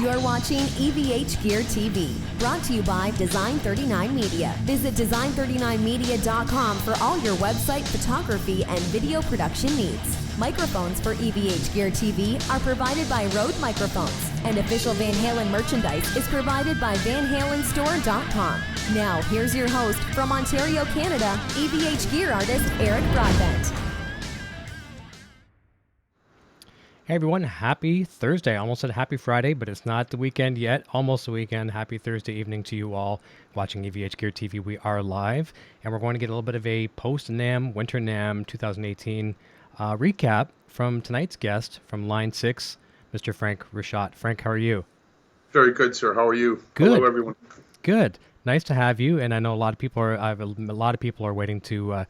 You're watching EVH Gear TV, brought to you by Design39 Media. Visit design39media.com for all your website, photography, and video production needs. Microphones for EVH Gear TV are provided by Rode Microphones, and official Van Halen merchandise is provided by VanHalenStore.com. Now, here's your host from Ontario, Canada, EVH Gear artist Eric Broadbent. Hey everyone, happy Thursday. I almost said happy Friday, but it's not the weekend yet. Almost the weekend. Happy Thursday evening to you all watching EVH Gear TV. We are live, and we're going to get a little bit of a post-NAMM, Winter NAMM 2018 recap from tonight's guest from Line 6, Mr. Frank Ritchotte. Frank, how are you? Very good, sir. How are you? Good. Hello, everyone. Good. Nice to have you, and I know a lot of people are waiting to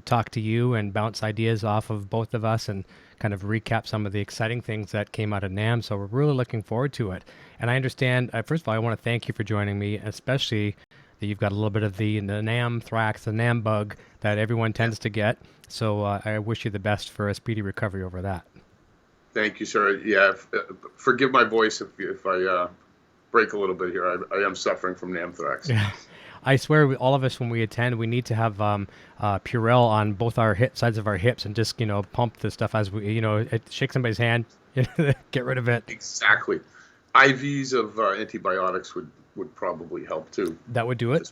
talk to you and bounce ideas off of both of us and kind of recap some of the exciting things that came out of NAMM. So we're really looking forward to it. And I understand, first of all, I want to thank you for joining me, especially that you've got a little bit of the NAMM thrax, the NAMM bug that everyone tends to get. So I wish you the best for a speedy recovery over that. Thank you, sir. Yeah, forgive my voice if I break a little bit here. I am suffering from NAMM thrax. Yeah. I swear, all of us, when we attend, we need to have Purell on both our sides of our hips and just, pump the stuff as we, shake somebody's hand, get rid of it. Exactly. IVs of antibiotics would probably help too. That would do it?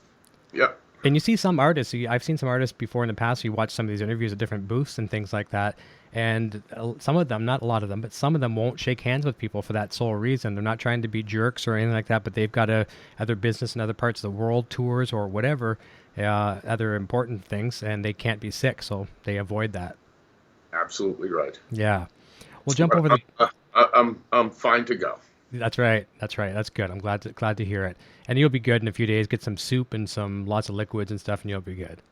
Yeah. And you see some artists, I've seen some artists before in the past, you watch some of these interviews at different booths and things like that, and some of them, not a lot of them, but some of them won't shake hands with people for that sole reason. They're not trying to be jerks or anything like that, but they've got other business in other parts of the world, tours or whatever, other important things, and they can't be sick, so they avoid that. Absolutely right. Yeah. We'll jump over the... I'm fine to go. That's right. That's good. I'm glad to hear it. And you'll be good in a few days. Get some soup and lots of liquids and stuff, and you'll be good.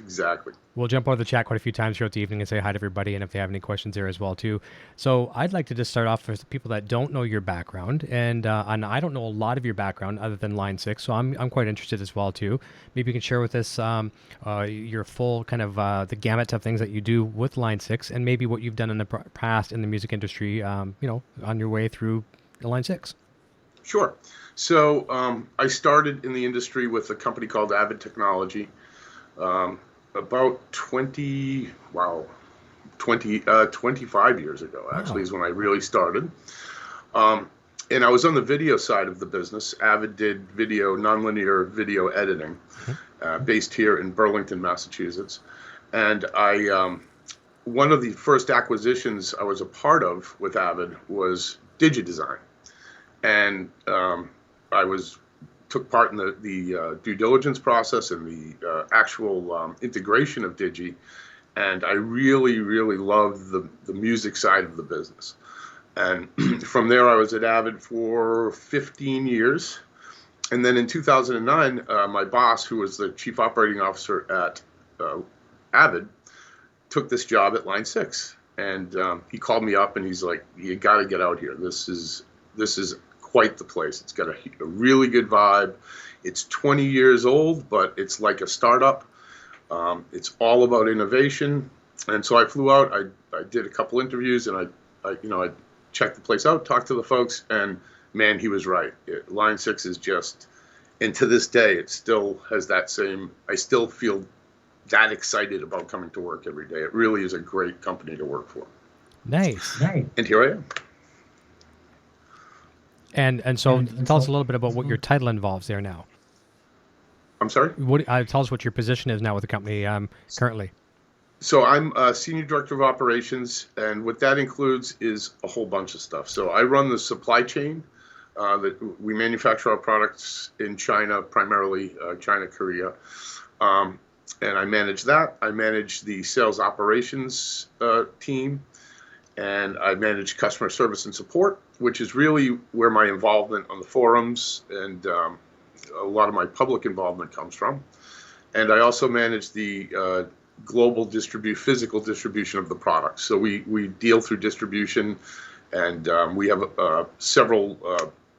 Exactly. We'll jump over the chat quite a few times throughout the evening and say hi to everybody, and if they have any questions there as well too. So I'd like to just start off with people that don't know your background, and I don't know a lot of your background other than Line 6, so I'm quite interested as well too. Maybe you can share with us your full kind of the gamut of things that you do with Line 6, and maybe what you've done in the past in the music industry, on your way through Line 6. Sure. So I started in the industry with a company called Avid Technology about 25 years ago, actually, is when I really started. And I was on the video side of the business. Avid did nonlinear video editing, based here in Burlington, Massachusetts. And one of the first acquisitions I was a part of with Avid was DigiDesign. And I took part in the due diligence process and the actual integration of Digi, and I really, really loved the music side of the business. And from there, I was at Avid for 15 years, and then in 2009, my boss, who was the chief operating officer at Avid, took this job at Line 6, and he called me up and he's like, "You got to get out here. This is quite the place. It's got a really good vibe. It's 20 years old, but it's like a startup. It's all about innovation." And so I flew out. I did a couple interviews, and I checked the place out, talked to the folks, and man, he was right. Line 6 is just, and to this day, it still has that same. I still feel that excited about coming to work every day. It really is a great company to work for. Nice. And here I am. And so tell us a little bit about what your title involves there now. I'm sorry? Tell us what your position is now with the company currently. So I'm Senior Director of Operations, and what that includes is a whole bunch of stuff. So I run the supply chain. That we manufacture our products in China, primarily China, Korea. And I manage that. I manage the sales operations team, and I manage customer service and support, which is really where my involvement on the forums and a lot of my public involvement comes from. And I also manage the global physical distribution of the products. So we deal through distribution, and we have several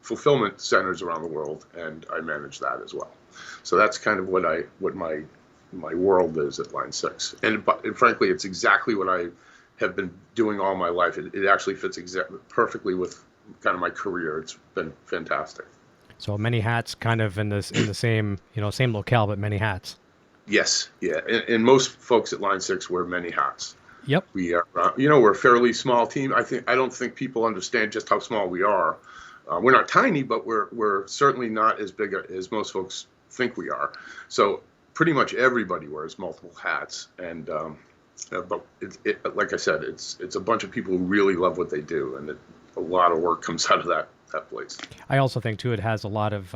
fulfillment centers around the world, and I manage that as well. So that's kind of what my world is at Line 6. And frankly, it's exactly what I have been doing all my life. It actually fits perfectly with kind of my career. It's been fantastic. So many hats, kind of in the same same locale, but many hats. Yes, yeah, and most folks at Line 6 wear many hats. Yep. We are, we're a fairly small team. I don't think people understand just how small we are. We're not tiny, but we're certainly not as big as most folks think we are. So pretty much everybody wears multiple hats, and but like I said, it's a bunch of people who really love what they do, and a lot of work comes out of that place. I also think too it has a lot of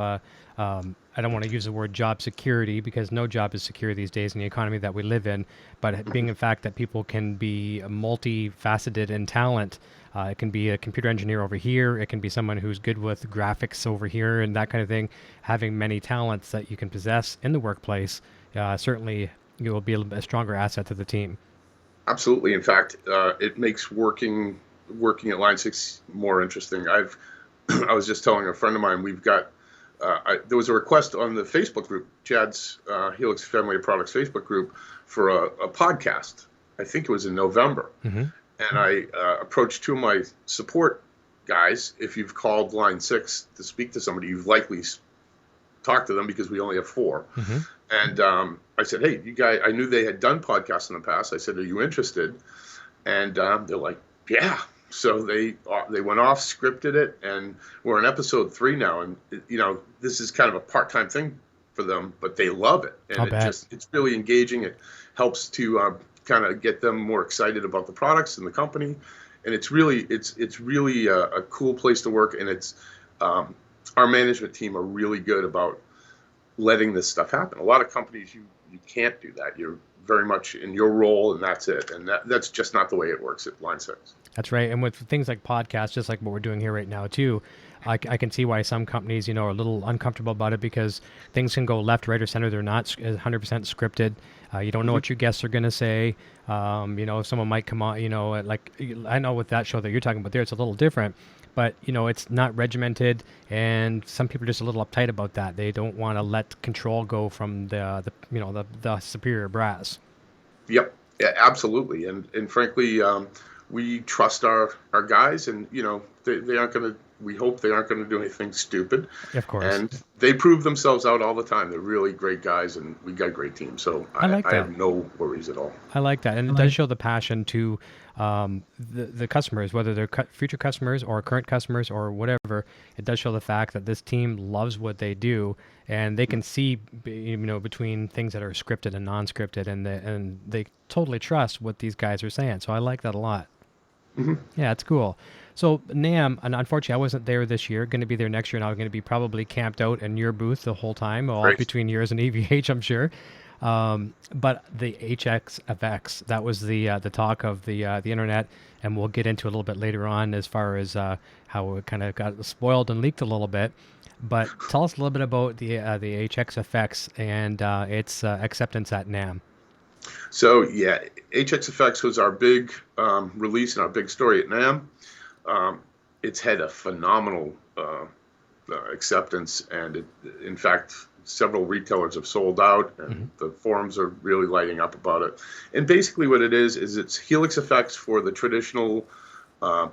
I don't want to use the word job security, because no job is secure these days in the economy that we live in, but being in fact that people can be multifaceted in talent. It can be a computer engineer over here. It can be someone who's good with graphics over here and that kind of thing. Having many talents that you can possess in the workplace, certainly you will be a stronger asset to the team. Absolutely. In fact, it makes working at Line 6 more interesting. I was just telling a friend of mine, we've got, there was a request on the Facebook group, Chad's Helix Family of Products Facebook group, for a podcast. I think it was in November. Mm-hmm. And I approached two of my support guys. If you've called Line 6 to speak to somebody, you've likely talked to them, because we only have 4. Mm-hmm. And I said, hey, you guys, I knew they had done podcasts in the past. I said, are you interested? And they're like, yeah. So they went off, scripted it, and we're on episode 3 now. And this is kind of a part-time thing for them, but they love it, and it's really engaging. It helps to kind of get them more excited about the products and the company, and it's really a cool place to work. And it's our management team are really good about letting this stuff happen. A lot of companies you can't do that. You're very much in your role, and that's it. And that's just not the way it works at Line 6. That's right. And with things like podcasts, just like what we're doing here right now too, I can see why some companies, are a little uncomfortable about it, because things can go left, right, or center. They're not 100% scripted. You don't know what your guests are going to say. Someone might come on, like I know with that show that you're talking about there, it's a little different, but it's not regimented, and some people are just a little uptight about that. They don't want to let control go from the superior brass. Yep. Yeah, absolutely. And frankly, we trust our guys, and they aren't going to. We hope they aren't going to do anything stupid. Of course. And they prove themselves out all the time. They're really great guys, and we got great teams. So I have no worries at all. I like that. And it does show the passion to the customers, whether they're future customers or current customers or whatever. It does show the fact that this team loves what they do, and they can see, between things that are scripted and non-scripted, and they totally trust what these guys are saying. So I like that a lot. Mm-hmm. Yeah, it's cool. So NAMM, and unfortunately I wasn't there this year, going to be there next year, and I'm going to be probably camped out in your booth the whole time, all between yours and EVH, I'm sure. But the HXFX, that was the talk of the internet, and we'll get into a little bit later on as far as how it kind of got spoiled and leaked a little bit. But tell us a little bit about the HXFX and its acceptance at NAMM. So yeah, HXFX was our big release and our big story at NAMM. It's had a phenomenal acceptance, and in fact, several retailers have sold out, and the forums are really lighting up about it. And basically what it is it's Helix effects for the traditional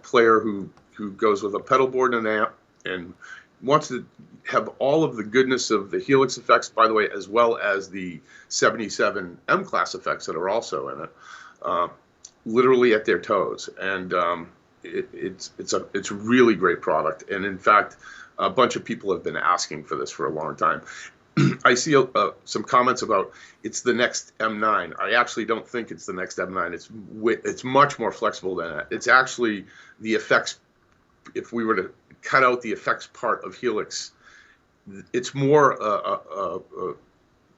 player who goes with a pedal board and an amp and wants to have all of the goodness of the Helix effects, by the way, as well as the 77 M class effects that are also in it, literally at their toes. And it's a really great product. And in fact, a bunch of people have been asking for this for a long time. I see some comments about it's the next M9. I actually don't think it's the next M9. It's much more flexible than that. It's actually the effects. If we were to cut out the effects part of Helix, it's more a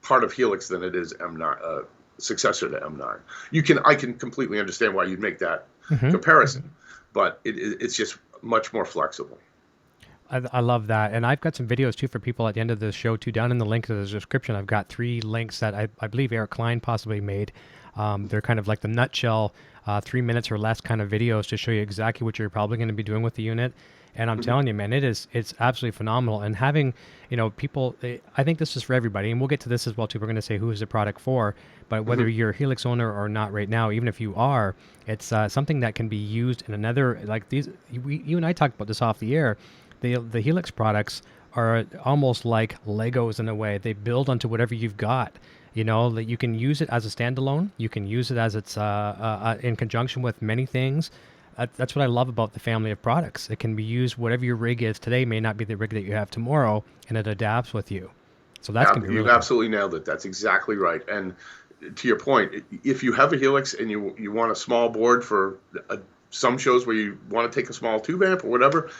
part of Helix than it is M9, successor to M9. I can completely understand why you'd make that comparison, but it's just much more flexible. I love that. And I've got some videos too for people at the end of the show too. Down in the link to the description, I've got 3 links that I believe Eric Klein possibly made. They're kind of like the nutshell, 3 minutes or less kind of videos to show you exactly what you're probably going to be doing with the unit. And I'm telling you, man, it's absolutely phenomenal. And having, people, I think this is for everybody. And we'll get to this as well, too. We're going to say who is the product for. But whether you're a Helix owner or not right now, even if you are, it's something that can be used in another, like these, you and I talked about this off the air. The Helix products are almost like Legos in a way. They build onto whatever you've got. That you can use it as a standalone. You can use it as it's in conjunction with many things. That's what I love about the family of products. It can be used, whatever your rig is today may not be the rig that you have tomorrow, and it adapts with you. So that's going to be really You've absolutely nailed it. That's exactly right. And to your point, if you have a Helix and you want a small board for some shows where you want to take a small tube amp or whatever,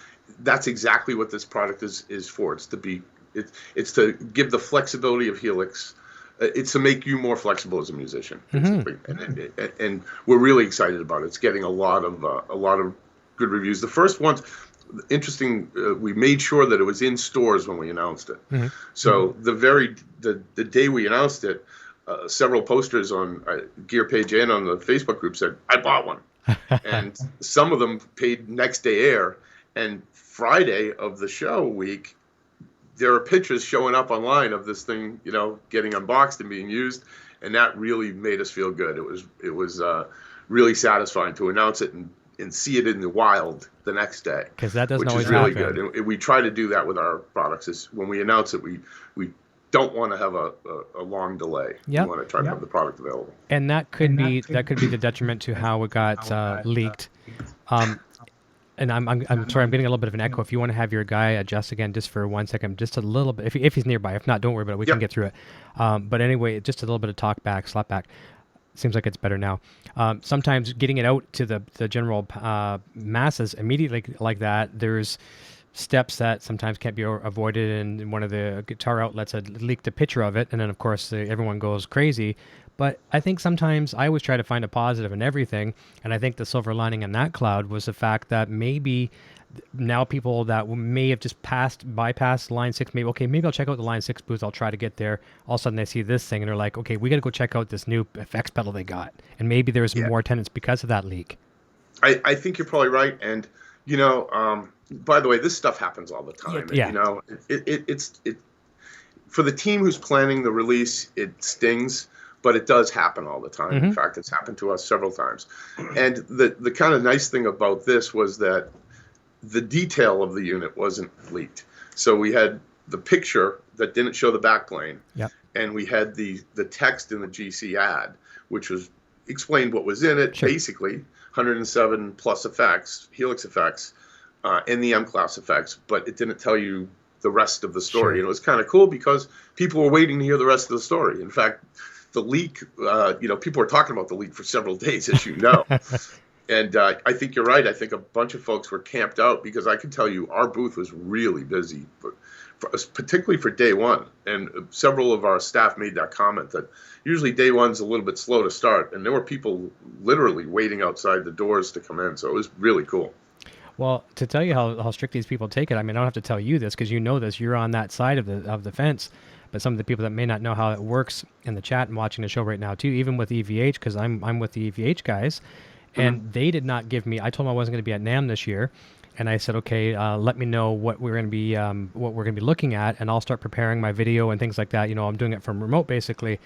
that's exactly what this product is for. It's to give the flexibility of Helix. It's to make you more flexible as a musician, basically. And we're really excited about it. It's getting a lot of good reviews. The first ones, interesting. We made sure that it was in stores when we announced it. So the day we announced it, several posters on Gear Page and on the Facebook group said, "I bought one," and some of them paid next day air. And Friday of the show week, there are pictures showing up online of this thing, getting unboxed and being used, and that really made us feel good. It was really satisfying to announce it and see it in the wild the next day. Because that doesn't always happen. Which is really good. And we try to do that with our products. Is when we announce it, we don't want to have a long delay. Yep. We want to try to have the product available. And that could be the detriment to how it got leaked. And I'm sorry, I'm getting a little bit of an echo. If you want to have your guy adjust again just for 1 second, just a little bit, if he's nearby. If not, don't worry about it. We can get through it. But anyway, just a little bit of slap back. Seems like it's better now. Sometimes getting it out to the general masses immediately like that, there's steps that sometimes can't be avoided, and one of the guitar outlets had leaked a picture of it, and then of course everyone goes crazy. But I think sometimes I always try to find a positive in everything, and I think the silver lining in that cloud was the fact that maybe now people that may have just bypassed Line 6, maybe I'll check out the Line 6 booth, I'll try to get there. All of a sudden they see this thing and they're like, okay, we got to go check out this new effects pedal they got. And maybe there's more attendance because of that leak. I think you're probably right. And, by the way, this stuff happens all the time. Yeah. It's for the team who's planning the release, it stings. But it does happen all the time. In fact, it's happened to us several times. And the kind of nice thing about this was that the detail of the unit wasn't leaked. So we had the picture that didn't show the backplane, and we had the text in the GC ad, which was explained what was in it, basically 107 plus effects, Helix effects, and the M-Class effects, but it didn't tell you the rest of the story. And it was kind of cool because people were waiting to hear the rest of the story. In fact, the leak, people were talking about the leak for several days, as you know. And I think you're right. I think a bunch of folks were camped out because I can tell you our booth was really busy, particularly for day one. And several of our staff made that comment that usually day one's a little bit slow to start. And there were people literally waiting outside the doors to come in. So it was really cool. Well, to tell you how strict these people take it, I mean, I don't have to tell you this because you know this. You're on that side of the fence. But some of the people that may not know how it works in the chat and watching the show right now too, even with EVH, because I'm with the EVH guys, and they did not give me. I told them I wasn't going to be at NAMM this year, and I said, okay, let me know what we're going to be looking at, and I'll start preparing my video and things like that. I'm doing it from remote basically.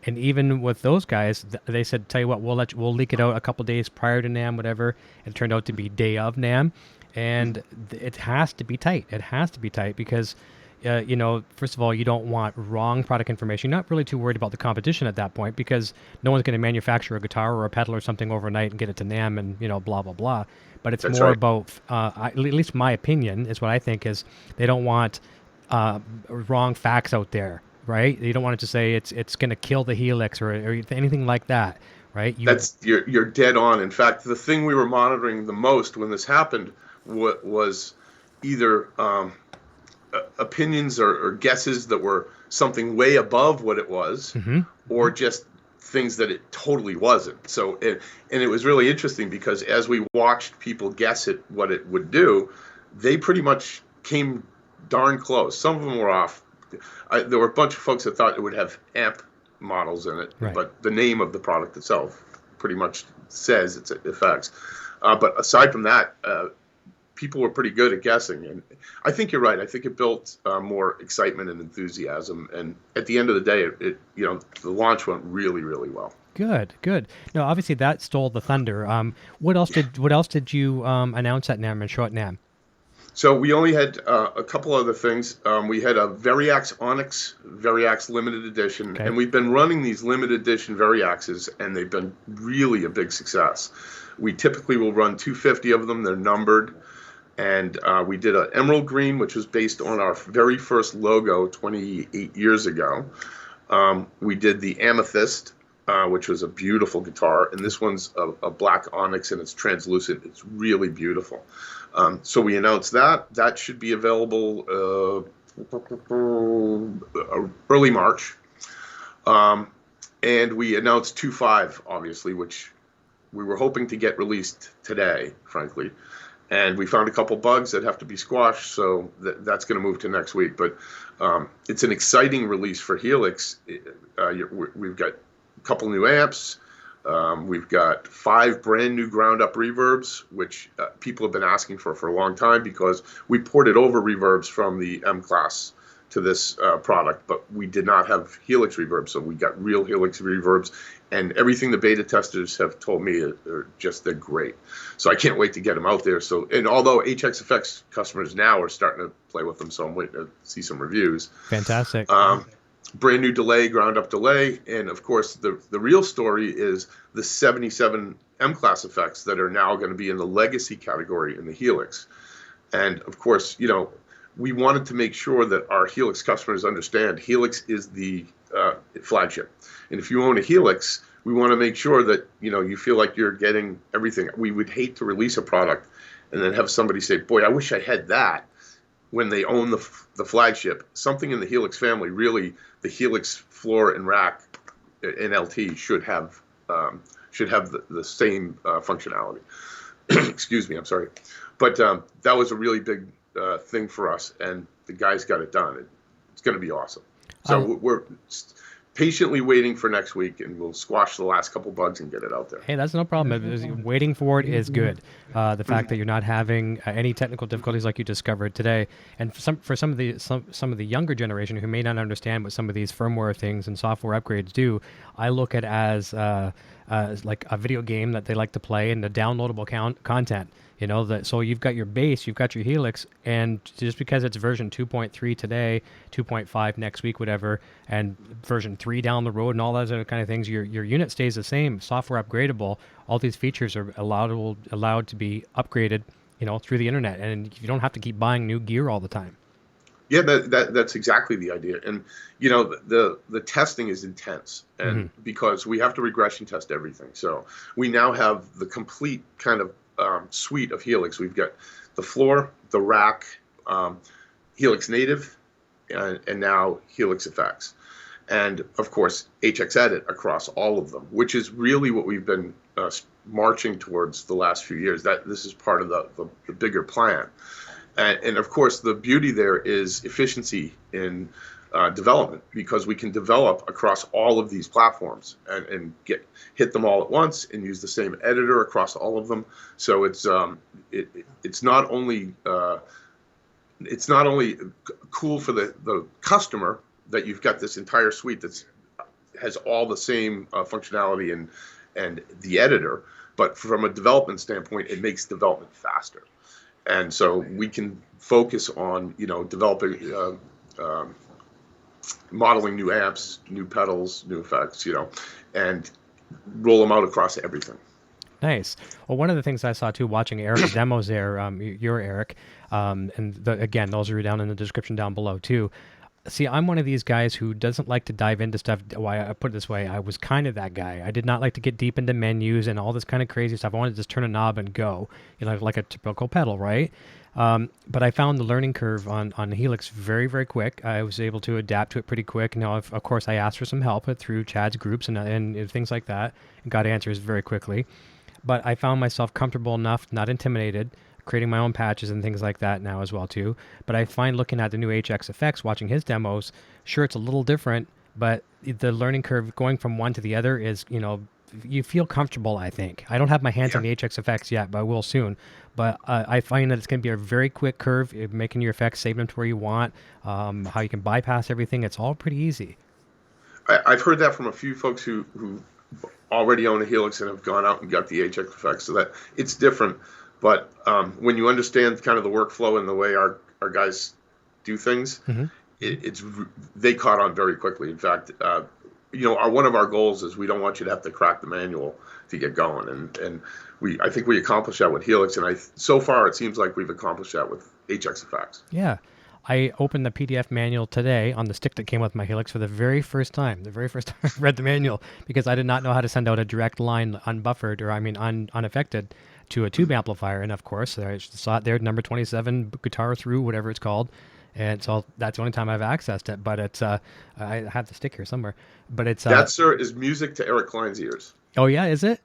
And even with those guys, they said, tell you what, we'll leak it out a couple days prior to NAMM, whatever. It turned out to be day of NAMM, and it has to be tight. It has to be tight because. First of all, you don't want wrong product information. You're not really too worried about the competition at that point because no one's going to manufacture a guitar or a pedal or something overnight and get it to NAMM and, blah, blah, blah. But it's more about, at least my opinion is what I think is they don't want wrong facts out there, right? You don't want it to say it's going to kill the Helix or anything like that, right? You're dead on. In fact, the thing we were monitoring the most when this happened was either... opinions or guesses that were something way above what it was, or just things that it totally wasn't. So, and it was really interesting because as we watched people guess it, what it would do, they pretty much came darn close. Some of them were off. There were a bunch of folks that thought it would have amp models in it, but the name of the product itself pretty much says it's effects. But aside from that, people were pretty good at guessing. And I think you're right. I think it built more excitement and enthusiasm. And at the end of the day, the launch went really, really well. Good, good. No, obviously that stole the thunder. What else did you announce at NAMM and show at NAMM? So we only had a couple other things. We had a Variax Onyx Variax limited edition, Okay. and we've been running these limited edition Variaxes, and they've been really a big success. We typically will run 250 of them. They're numbered, and we did an emerald green, which was based on our very first logo 28 years ago. We did the amethyst, which was a beautiful guitar, and this one's a black onyx, and it's translucent. It's really beautiful. So we announced that. That should be available early March. And we announced 2.5, obviously, which we were hoping to get released today, frankly. And we found a couple bugs that have to be squashed, so that's going to move to next week. But it's an exciting release for Helix. We've got a couple new amps. We've got 5 brand new ground up reverbs, which people have been asking for a long time, because we ported over reverbs from the M class to this product, but we did not have Helix reverbs. So we got real Helix reverbs, and everything the beta testers have told me they're great. So I can't wait to get them out there. So, and although HXFX customers now are starting to play with them, so I'm waiting to see some reviews. Fantastic. Brand new delay, ground up delay, and of course the real story is the 77 M-class effects that are now going to be in the legacy category in the Helix. And of course, we wanted to make sure that our Helix customers understand Helix is the flagship. And if you own a Helix, we want to make sure that you feel like you're getting everything. We would hate to release a product and then have somebody say, "Boy, I wish I had that," when they own the flagship. Something in the Helix family, really, the Helix floor and rack in LT should have the same functionality. Excuse me, I'm sorry. But that was a really big thing for us, and the guys got it done. It's going to be awesome. So we're patiently waiting for next week, and we'll squash the last couple bugs and get it out there. Hey, that's no problem. Waiting for it is good. The fact that you're not having any technical difficulties like you discovered today, and for some of the younger generation who may not understand what some of these firmware things and software upgrades do, I look at as like a video game that they like to play and the downloadable content. So you've got your base, you've got your Helix, and just because it's version 2.3 today, 2.5 next week, whatever, and version 3 down the road and all those other kind of things, your unit stays the same, software upgradable. All these features are allowed to be upgraded, through the internet, and you don't have to keep buying new gear all the time. Yeah, that's exactly the idea. And the testing is intense, and because we have to regression test everything. So we now have the complete kind of suite of Helix. We've got the floor, the rack, Helix native, and now Helix effects, and of course HX edit across all of them, which is really what we've been marching towards the last few years. That this is part of the bigger plan, and of course the beauty there is efficiency in development, because we can develop across all of these platforms and hit them all at once and use the same editor across all of them. So it's not only cool for the customer that you've got this entire suite that has all the same functionality and the editor, but from a development standpoint, it makes development faster. And so we can focus on developing. Modeling new amps, new pedals, new effects, and roll them out across everything. Nice. Well, one of the things I saw too, watching Eric's demos there, you're Eric, and again, those are down in the description down below too. See, I'm one of these guys who doesn't like to dive into stuff. Why I put it this way, I was kind of that guy. I did not like to get deep into menus and all this kind of crazy stuff. I wanted to just turn a knob and go, like a typical pedal, right? But I found the learning curve on Helix very, very quick. I was able to adapt to it pretty quick. Now, of course, I asked for some help through Chad's groups and things like that, and got answers very quickly. But I found myself comfortable enough, not intimidated, creating my own patches and things like that now as well too. But I find looking at the new HX effects, watching his demos, sure, it's a little different, but the learning curve going from one to the other is, you feel comfortable, I think. I don't have my hands on the HX effects yet, but I will soon. But I find that it's going to be a very quick curve, making your effects, save them to where you want, how you can bypass everything. It's all pretty easy. I've heard that from a few folks who already own a Helix and have gone out and got the HX effects, so that it's different. But when you understand kind of the workflow and the way our guys do things, they caught on very quickly. In fact, one of our goals is we don't want you to have to crack the manual to get going, and I think we accomplished that with Helix, and so far it seems like we've accomplished that with HX effects. Yeah. I opened the PDF manual today on the stick that came with my Helix for the very first time. The very first time I read the manual, because I did not know how to send out a direct line unbuffered, or unaffected, to a tube amplifier. And of course, I saw it there, number 27, guitar through, whatever it's called. And so that's the only time I've accessed it. But it's I have the stick here somewhere. But it's that, sir, is music to Eric Klein's ears. Oh yeah, is it?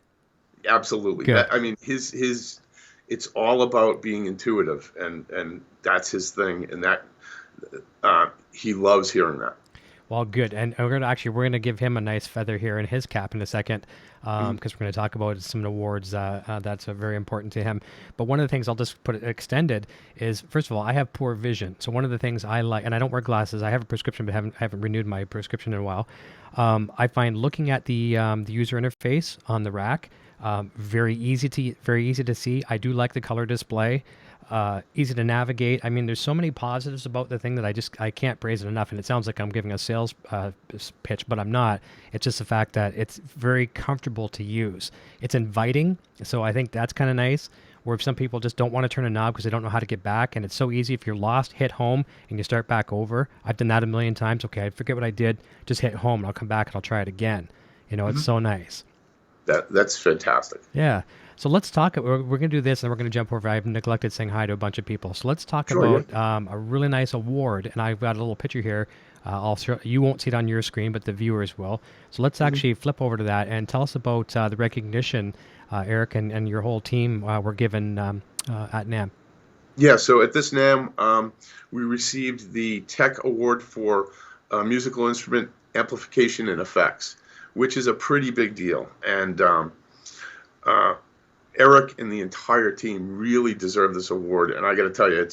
Absolutely. His it's all about being intuitive, and that's his thing, and that he loves hearing that. Well, good. And we're gonna give him a nice feather here in his cap in a second, because we're going to talk about some awards that's very important to him. But one of the things, I'll just put it extended, is, first of all, I have poor vision. So one of the things I like, and I don't wear glasses. I have a prescription, but haven't renewed my prescription in a while. I find looking at the user interface on the rack very easy to see. I do like the color display. Easy to navigate. I mean, there's so many positives about the thing that I can't praise it enough. And it sounds like I'm giving a sales pitch, but I'm not. It's just the fact that it's very comfortable to use. It's inviting, so I think that's kind of nice. Where if some people just don't want to turn a knob because they don't know how to get back, and it's so easy. If you're lost, hit home and you start back over. I've done that a million times. Okay, I forget what I did. Just hit home and I'll come back and I'll try it again. It's so nice. That's fantastic. Yeah. So let's talk. We're going to do this, and we're going to jump over. I've neglected saying hi to a bunch of people. So let's talk about a really nice award. And I've got a little picture here. You won't see it on your screen, but the viewers will. So let's actually flip over to that and tell us about the recognition, Eric, and your whole team were given at NAMM. Yeah. So at this NAMM, we received the Tech Award for Musical Instrument Amplification and Effects, which is a pretty big deal. And Eric and the entire team really deserve this award, and I got to tell you,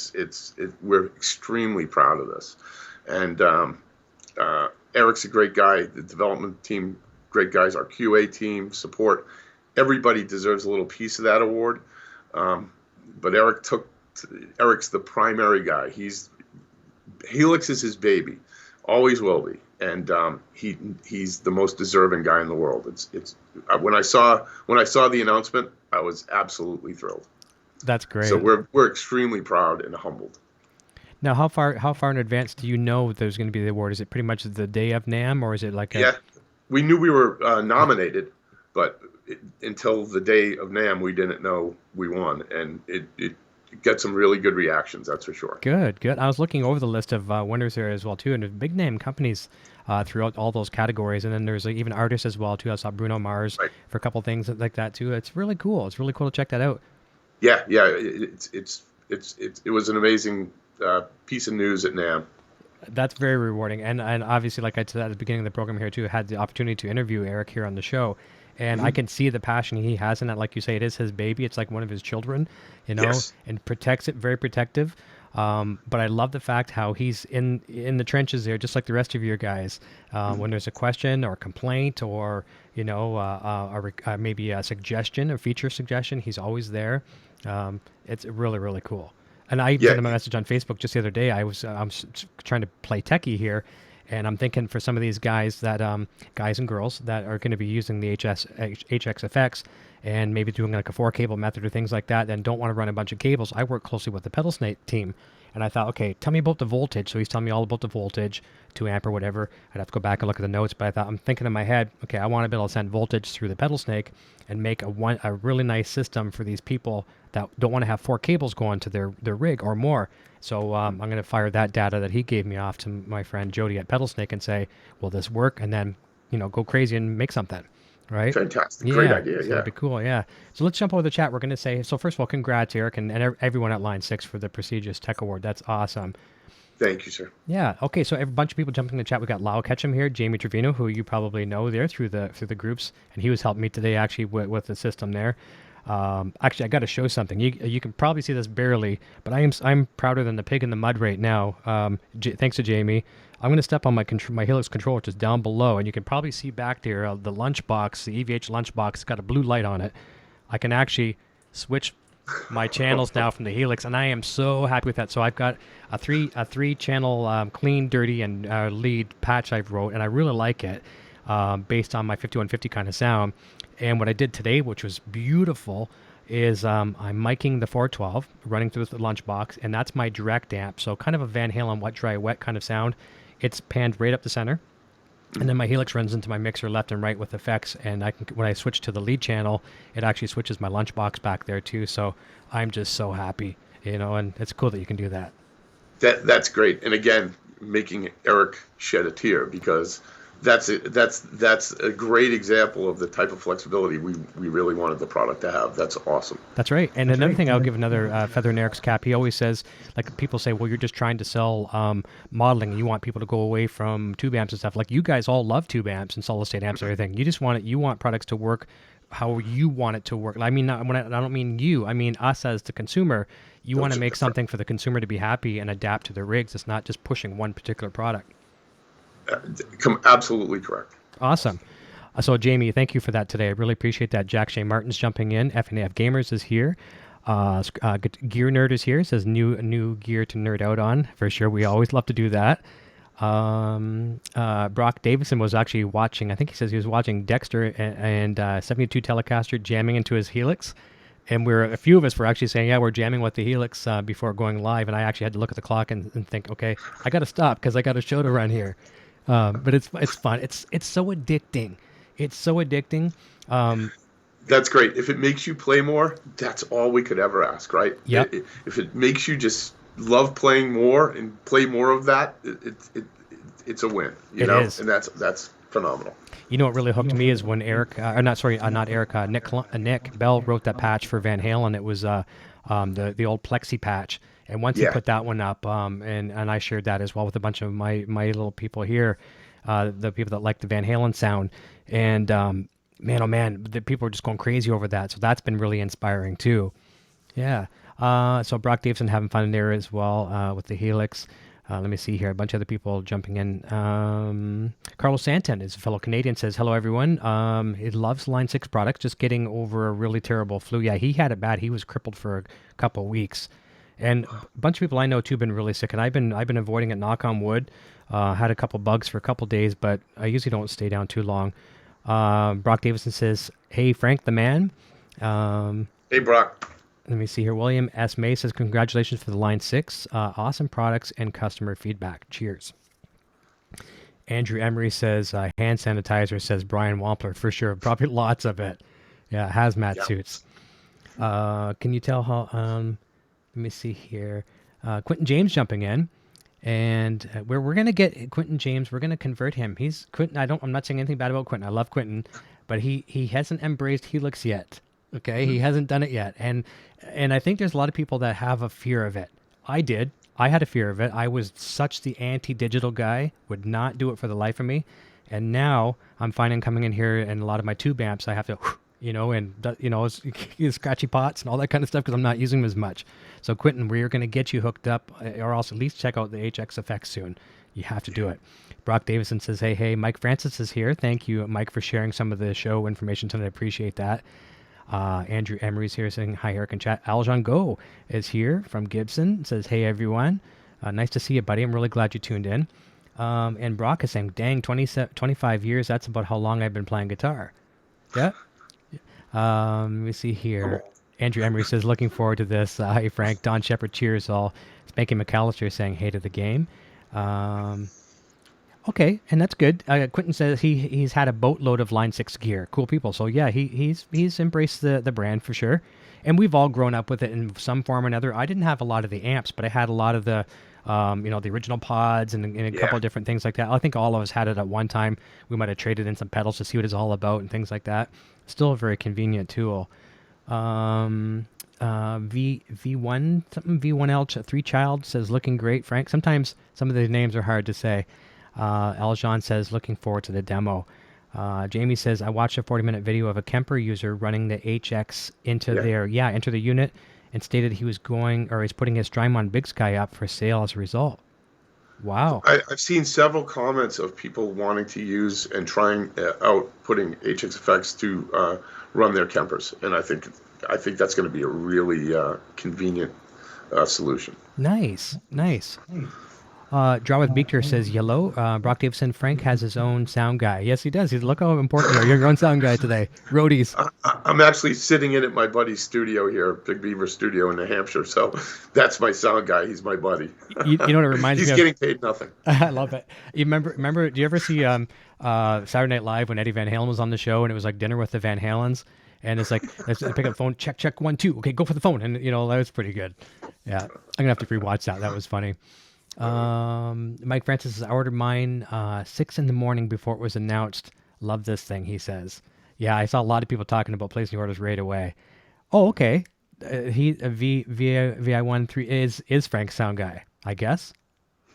we're extremely proud of this. And Eric's a great guy. The development team, great guys. Our QA team, support, everybody deserves a little piece of that award. But Eric's the primary guy. Helix is his baby, always will be, and he's the most deserving guy in the world. It's when I saw the announcement, I was absolutely thrilled. That's great. So we're extremely proud and humbled. Now, how far in advance do you know there's going to be the award? Is it pretty much the day of NAMM, or is it like Yeah, we knew we were nominated, but until the day of NAMM, we didn't know we won, and it got some really good reactions, that's for sure. Good. I was looking over the list of winners there as well, too, and there's big name companies throughout all those categories, and then there's even artists as well, too. I saw Bruno Mars for a couple things like that, too. It's really cool. It's really cool to check that out. Yeah. It was an amazing piece of news at NAMM. That's very rewarding, and obviously, like I said at the beginning of the program here, too, had the opportunity to interview Eric here on the show. And I can see the passion he has in that. Like you say, it is his baby. It's like one of his children, Yes. and protects it, very protective. But I love the fact how he's in the trenches there, just like the rest of your guys. When there's a question or complaint or, maybe a suggestion, a feature suggestion, he's always there. It's really, really cool. And I sent him a message on Facebook just the other day. I'm trying to play techie here. And I'm thinking for some of these guys guys and girls that are going to be using the HX effects and maybe doing like a 4-cable method or things like that, and don't want to run a bunch of cables. I work closely with the pedal snake team, and I thought, okay, tell me about the voltage. So he's telling me all about the voltage, 2 amp or whatever. I'd have to go back and look at the notes, but I thought, I'm thinking in my head, okay, I want to be able to send voltage through the pedal snake and make a really nice system for these people that don't want to have 4 cables going to their rig or more. So I'm going to fire that data that he gave me off to my friend Jody at Pedal Snake and say, will this work? And then, go crazy and make something, right? Fantastic. Yeah. Great idea, So that'd be cool, yeah. So let's jump over the chat. We're going to say, so first of all, congrats, Eric, and everyone at Line 6 for the prestigious Tech Award. That's awesome. Thank you, sir. Yeah. Okay. So a bunch of people jumping in the chat. We got Lau Ketchum here, Jamie Trevino, who you probably know there through the groups, and he was helping me today actually with the system there. Actually, I got to show something. You can probably see this barely, but I'm prouder than the pig in the mud right now. Thanks to Jamie. I'm going to step on my Helix controller, which is down below, and you can probably see back there the lunchbox, the EVH lunchbox. It's got a blue light on it. I can actually switch my channels now from the Helix, and I am so happy with that. So I've got a three channel clean, dirty, and lead patch I've wrote, and I really like it based on my 5150 kind of sound. And what I did today, which was beautiful, is I'm miking the 412 running through the lunchbox, and that's my direct amp. So kind of a Van Halen wet, dry, wet kind of sound. It's panned right up the center. And then my Helix runs into my mixer left and right with effects, and when I switch to the lead channel, it actually switches my lunchbox back there too. So I'm just so happy, and it's cool that you can do that. That's great. And again, making Eric shed a tear, because that's a great example of the type of flexibility we really wanted the product to have. That's awesome. That's right. And another thing, I'll give another feather in Eric's cap. He always says, like, people say, well, you're just trying to sell modeling, and you want people to go away from tube amps and stuff. Like, you guys all love tube amps and solid state amps and everything. You just want products to work how you want it to work. I mean, I don't mean you. I mean us as the consumer. You want to make something for the consumer to be happy and adapt to their rigs. It's not just pushing one particular product. Absolutely correct. Awesome. So, Jamie, thank you for that today. I really appreciate that. Jack Shea Martin's jumping in. FNAF Gamers is here. Gear Nerd is here. Says new gear to nerd out on. For sure. We always love to do that. Brock Davison was actually watching, I think he says he was watching Dexter and 72 Telecaster jamming into his Helix. And a few of us were actually saying, yeah, we're jamming with the Helix before going live. And I actually had to look at the clock and think, okay, I got to stop because I got a show to run here. But it's fun. It's so addicting. It's so addicting. That's great. If it makes you play more, that's all we could ever ask, right? Yep. If it makes you just love playing more and play more of that, it's a win. You know, and that's phenomenal. You know what really hooked me is when Nick Bell wrote that patch for Van Halen. It was the old Plexi patch. And once he put that one up, and I shared that as well with a bunch of my little people here, the people that like the Van Halen sound. And man, oh man, the people are just going crazy over that. So that's been really inspiring too. Yeah. So Brock Davison having fun in there as well with the Helix. Let me see here. A bunch of other people jumping in. Carlos Santon is a fellow Canadian, says, hello, everyone. He loves Line 6 products, just getting over a really terrible flu. Yeah, he had it bad. He was crippled for a couple of weeks. And a bunch of people I know, too, have been really sick. And I've been avoiding it, knock on wood. Had a couple bugs for a couple days, but I usually don't stay down too long. Brock Davison says, hey, Frank the man. Hey, Brock. Let me see here. William S. May says, congratulations for the Line 6. Awesome products and customer feedback. Cheers. Andrew Emery says, hand sanitizer, says Brian Wampler. For sure. Probably lots of it. Yeah, hazmat suits. Can you tell how... let me see here. Quentin James jumping in. And we're going to get Quentin James. We're going to convert him. He's Quentin. I'm not saying anything bad about Quentin. I love Quentin. But he hasn't embraced Helix yet. Okay, he hasn't done it yet, and I think there's a lot of people that have a fear of it. I did. I had a fear of it. I was such the anti-digital guy, would not do it for the life of me, and now I'm finding coming in here and a lot of my tube amps, I have to, scratchy pots and all that kind of stuff because I'm not using them as much. So Quentin, we're going to get you hooked up, or else at least check out the HX effects soon. You have to do it. Brock Davison says, hey, Mike Francis is here. Thank you, Mike, for sharing some of the show information tonight. I appreciate that. Andrew Emery's here saying, hi, Eric and chat. Aljon Go is here from Gibson. Says, hey, everyone. Nice to see you, buddy. I'm really glad you tuned in. And Brock is saying, dang, 25 years. That's about how long I've been playing guitar. Yeah. Let me see here. Andrew Emery says, looking forward to this. Hi, Frank. Don Shepard cheers all. Spanky McAllister saying, hey to the game. Okay, and that's good. Quentin says he's had a boatload of Line 6 gear. Cool people. So yeah, he's embraced the brand for sure. And we've all grown up with it in some form or another. I didn't have a lot of the amps, but I had a lot of the the original pods and a couple of different things like that. I think all of us had it at one time. We might have traded in some pedals to see what it's all about and things like that. Still a very convenient tool. V1 something V1L 3 child says looking great. Frank, sometimes some of the names are hard to say. Eljan says looking forward to the demo. Jamie says I watched a 40-minute video of a Kemper user running the HX into into the unit, and stated he was he's putting his Strymon Big Sky up for sale as a result. Wow. I've seen several comments of people wanting to use and trying out putting HX effects to run their Kempers, and I think that's going to be a really convenient solution. Nice. Draw with Beaker says, "Yellow." Brock Davison, Frank has his own sound guy. Yes, he does. Look how important you are. You're your own sound guy today. Roadies. I'm actually sitting in at my buddy's studio here, Big Beaver Studio in New Hampshire. So that's my sound guy. He's my buddy. You know what it reminds me of? He's getting paid nothing. I love it. You remember? Do you ever see Saturday Night Live when Eddie Van Halen was on the show and it was like dinner with the Van Halens? And it's like, let's pick up the phone, check 1 2. Okay, go for the phone. And that was pretty good. Yeah, I'm gonna have to rewatch that. That was funny. Mike Francis says, I ordered mine 6 a.m. before it was announced. Love this thing, he says. Yeah, I saw a lot of people talking about placing orders right away. Oh, okay. VI13 is Frank's sound guy, I guess.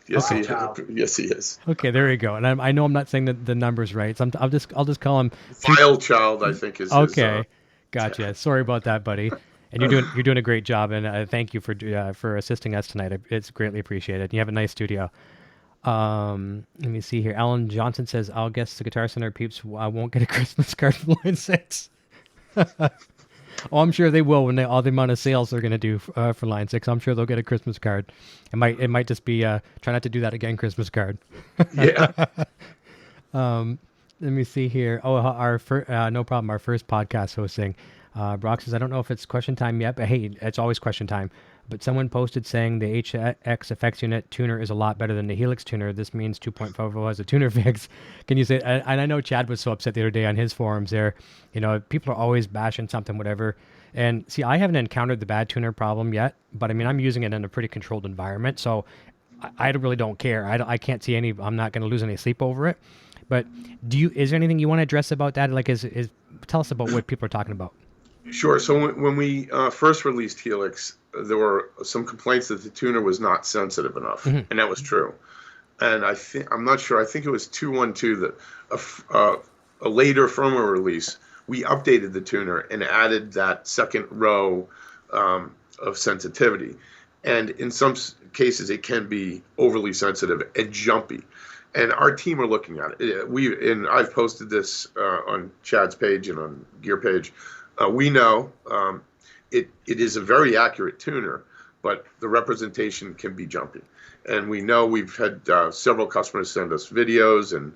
Yes, okay. Yes, he is. Okay, there we go. And I know I'm not saying the numbers right. So I'll just call him File Child, I think is okay. Gotcha. Sorry about that, buddy. And you're doing a great job, and thank you for assisting us tonight. It's greatly appreciated. You have a nice studio. Let me see here. Alan Johnson says, "I'll guess the Guitar Center peeps won't get a Christmas card from Line 6." Oh, I'm sure they will when all the amount of sales they're going to do for Line 6. I'm sure they'll get a Christmas card. It might just be try not to do that again Christmas card. Yeah. Let me see here. Oh, no problem. Our first podcast hosting. Brock says, I don't know if it's question time yet, but hey, it's always question time. But someone posted saying the HX effects unit tuner is a lot better than the Helix tuner. This means 2.50 has a tuner fix. Can you say, and I know Chad was so upset the other day on his forums there, people are always bashing something, whatever. And see, I haven't encountered the bad tuner problem yet, but I mean, I'm using it in a pretty controlled environment. So I really don't care. I can't see I'm not going to lose any sleep over it. But is there anything you want to address about that? Like, tell us about what people are talking about. Sure. So when we first released Helix, there were some complaints that the tuner was not sensitive enough, and that was true. And I'm not sure. I think it was 2.12 that a later firmware release, we updated the tuner and added that second row of sensitivity. And in some cases, it can be overly sensitive and jumpy. And our team are looking at it. I've posted this on Chad's page and on Gear page. We know it is a very accurate tuner, but the representation can be jumpy. And we know we've had several customers send us videos and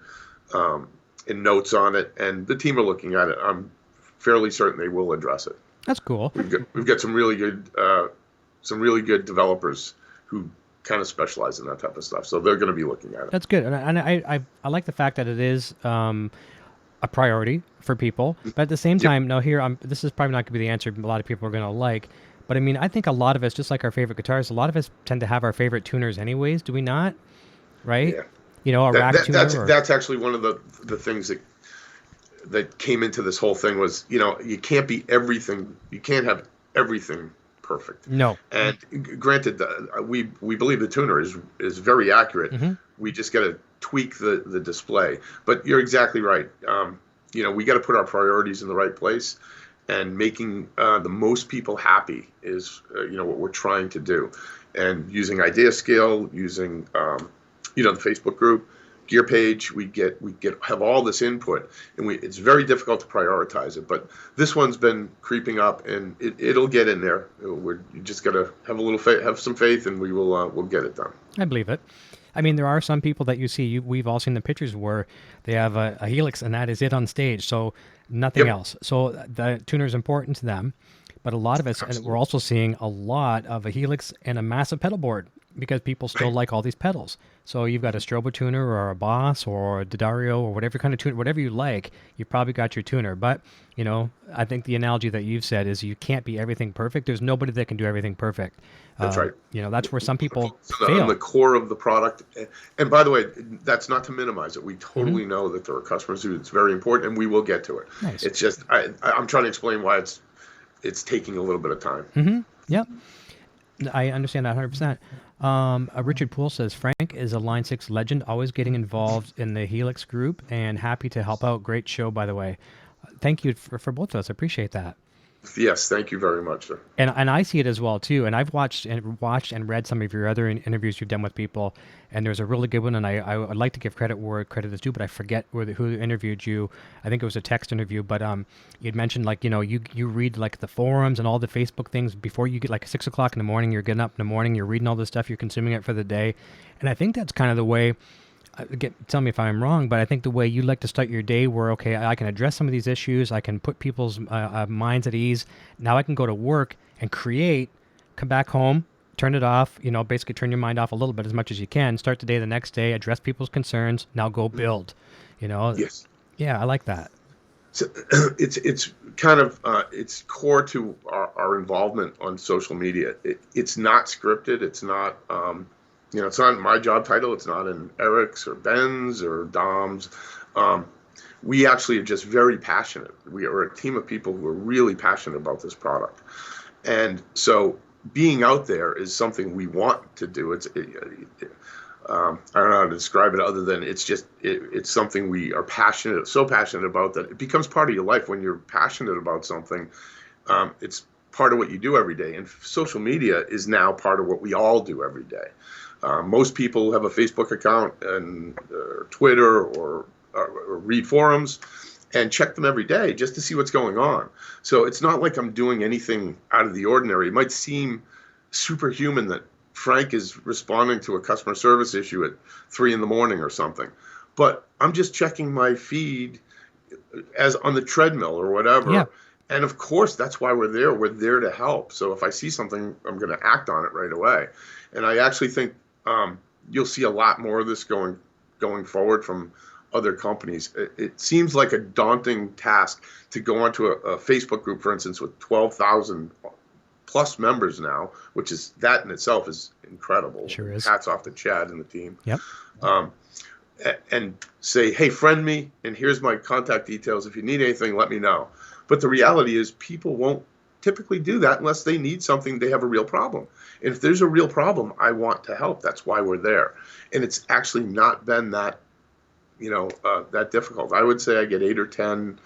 notes on it, and the team are looking at it. I'm fairly certain they will address it. That's cool. We've got some really good developers who kind of specialize in that type of stuff, so they're going to be looking at it. That's good, and I like the fact that it is a priority for people, but at the same time, this is probably not going to be the answer a lot of people are going to like, but I mean, I think a lot of us, just like our favorite guitars, a lot of us tend to have our favorite tuners anyways, do we not? Right? Yeah. Rack tuner. That's actually one of the things that came into this whole thing was, you can't be everything, you can't have everything perfect. No. And granted, we believe the tuner is very accurate. Mm-hmm. We just got to tweak the display. But you're exactly right. We got to put our priorities in the right place, and making the most people happy is what we're trying to do. And using IdeaScale, using the Facebook group, Gear page, we have all this input, and it's very difficult to prioritize it. But this one's been creeping up, and it'll get in there. You just got to have a little faith, have some faith, and we'll get it done. I believe it. I mean, there are some people that you see, we've all seen the pictures where they have a Helix, and that is it on stage, so nothing else. So the tuner is important to them, but a lot of us, and we're also seeing a lot of a Helix and a massive pedal board, because people still like all these pedals. So you've got a Strobo tuner or a Boss or a D'Addario or whatever kind of tuner, whatever you like, you probably got your tuner. But, I think the analogy that you've said is you can't be everything perfect. There's nobody that can do everything perfect. That's right. That's where some people fail. On the core of the product. And by the way, that's not to minimize it. We totally know that there are customers who it's very important, and we will get to it. Nice. It's just, I'm trying to explain why it's it's taking a little bit of time. Mm-hmm. Yep. I understand that 100%. Richard Poole says, Frank is a Line 6 legend, always getting involved in the Helix group and happy to help out. Great show, by the way. Thank you for both of us. I appreciate that. Yes, thank you very much, sir. And I see it as well too. And I've watched and read some of your other interviews you've done with people. And there's a really good one. And I would like to give credit where credit is due, but I forget who interviewed you. I think it was a text interview. But you'd mentioned like you read like the forums and all the Facebook things before you get like 6 o'clock in the morning. You're getting up in the morning. You're reading all this stuff. You're consuming it for the day. And I think that's kind of the way. Tell me if I'm wrong, but I think the way you like to start your day where, okay, I can address some of these issues, I can put people's minds at ease. Now I can go to work and create, come back home, turn it off, basically turn your mind off a little bit as much as you can, start the day the next day, address people's concerns, now go build, Yes. Yeah, I like that. So it's kind of, it's core to our involvement on social media. It's not scripted. It's not, it's not in my job title. It's not in Eric's or Ben's or Dom's. We actually are just very passionate. We are a team of people who are really passionate about this product. And so being out there is something we want to do. I don't know how to describe it other than it's something we are so passionate about that it becomes part of your life. When you're passionate about something, it's part of what you do every day. And social media is now part of what we all do every day. Most people have a Facebook account and Twitter or read forums and check them every day just to see what's going on. So it's not like I'm doing anything out of the ordinary. It might seem superhuman that Frank is responding to a customer service issue at 3 a.m. or something, but I'm just checking my feed as on the treadmill or whatever. Yeah. And of course, that's why we're there. We're there to help. So if I see something, I'm going to act on it right away. And I actually think you'll see a lot more of this going forward from other companies. It seems like a daunting task to go onto a Facebook group, for instance, with 12,000 plus members now, which is that in itself is incredible. Sure is. Hats off to Chad and the team. Yep. And say, hey, friend me, and here's my contact details. If you need anything, let me know. But the reality is people won't typically do that unless they need something, they have a real problem. And if there's a real problem, I want to help. That's why we're there. And it's actually not been that, that difficult. I would say I get 8 or 10,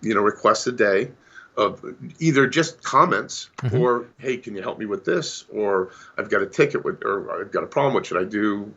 requests a day of either just comments or, hey, can you help me with this? Or I've got a ticket or I've got a problem. What should I do?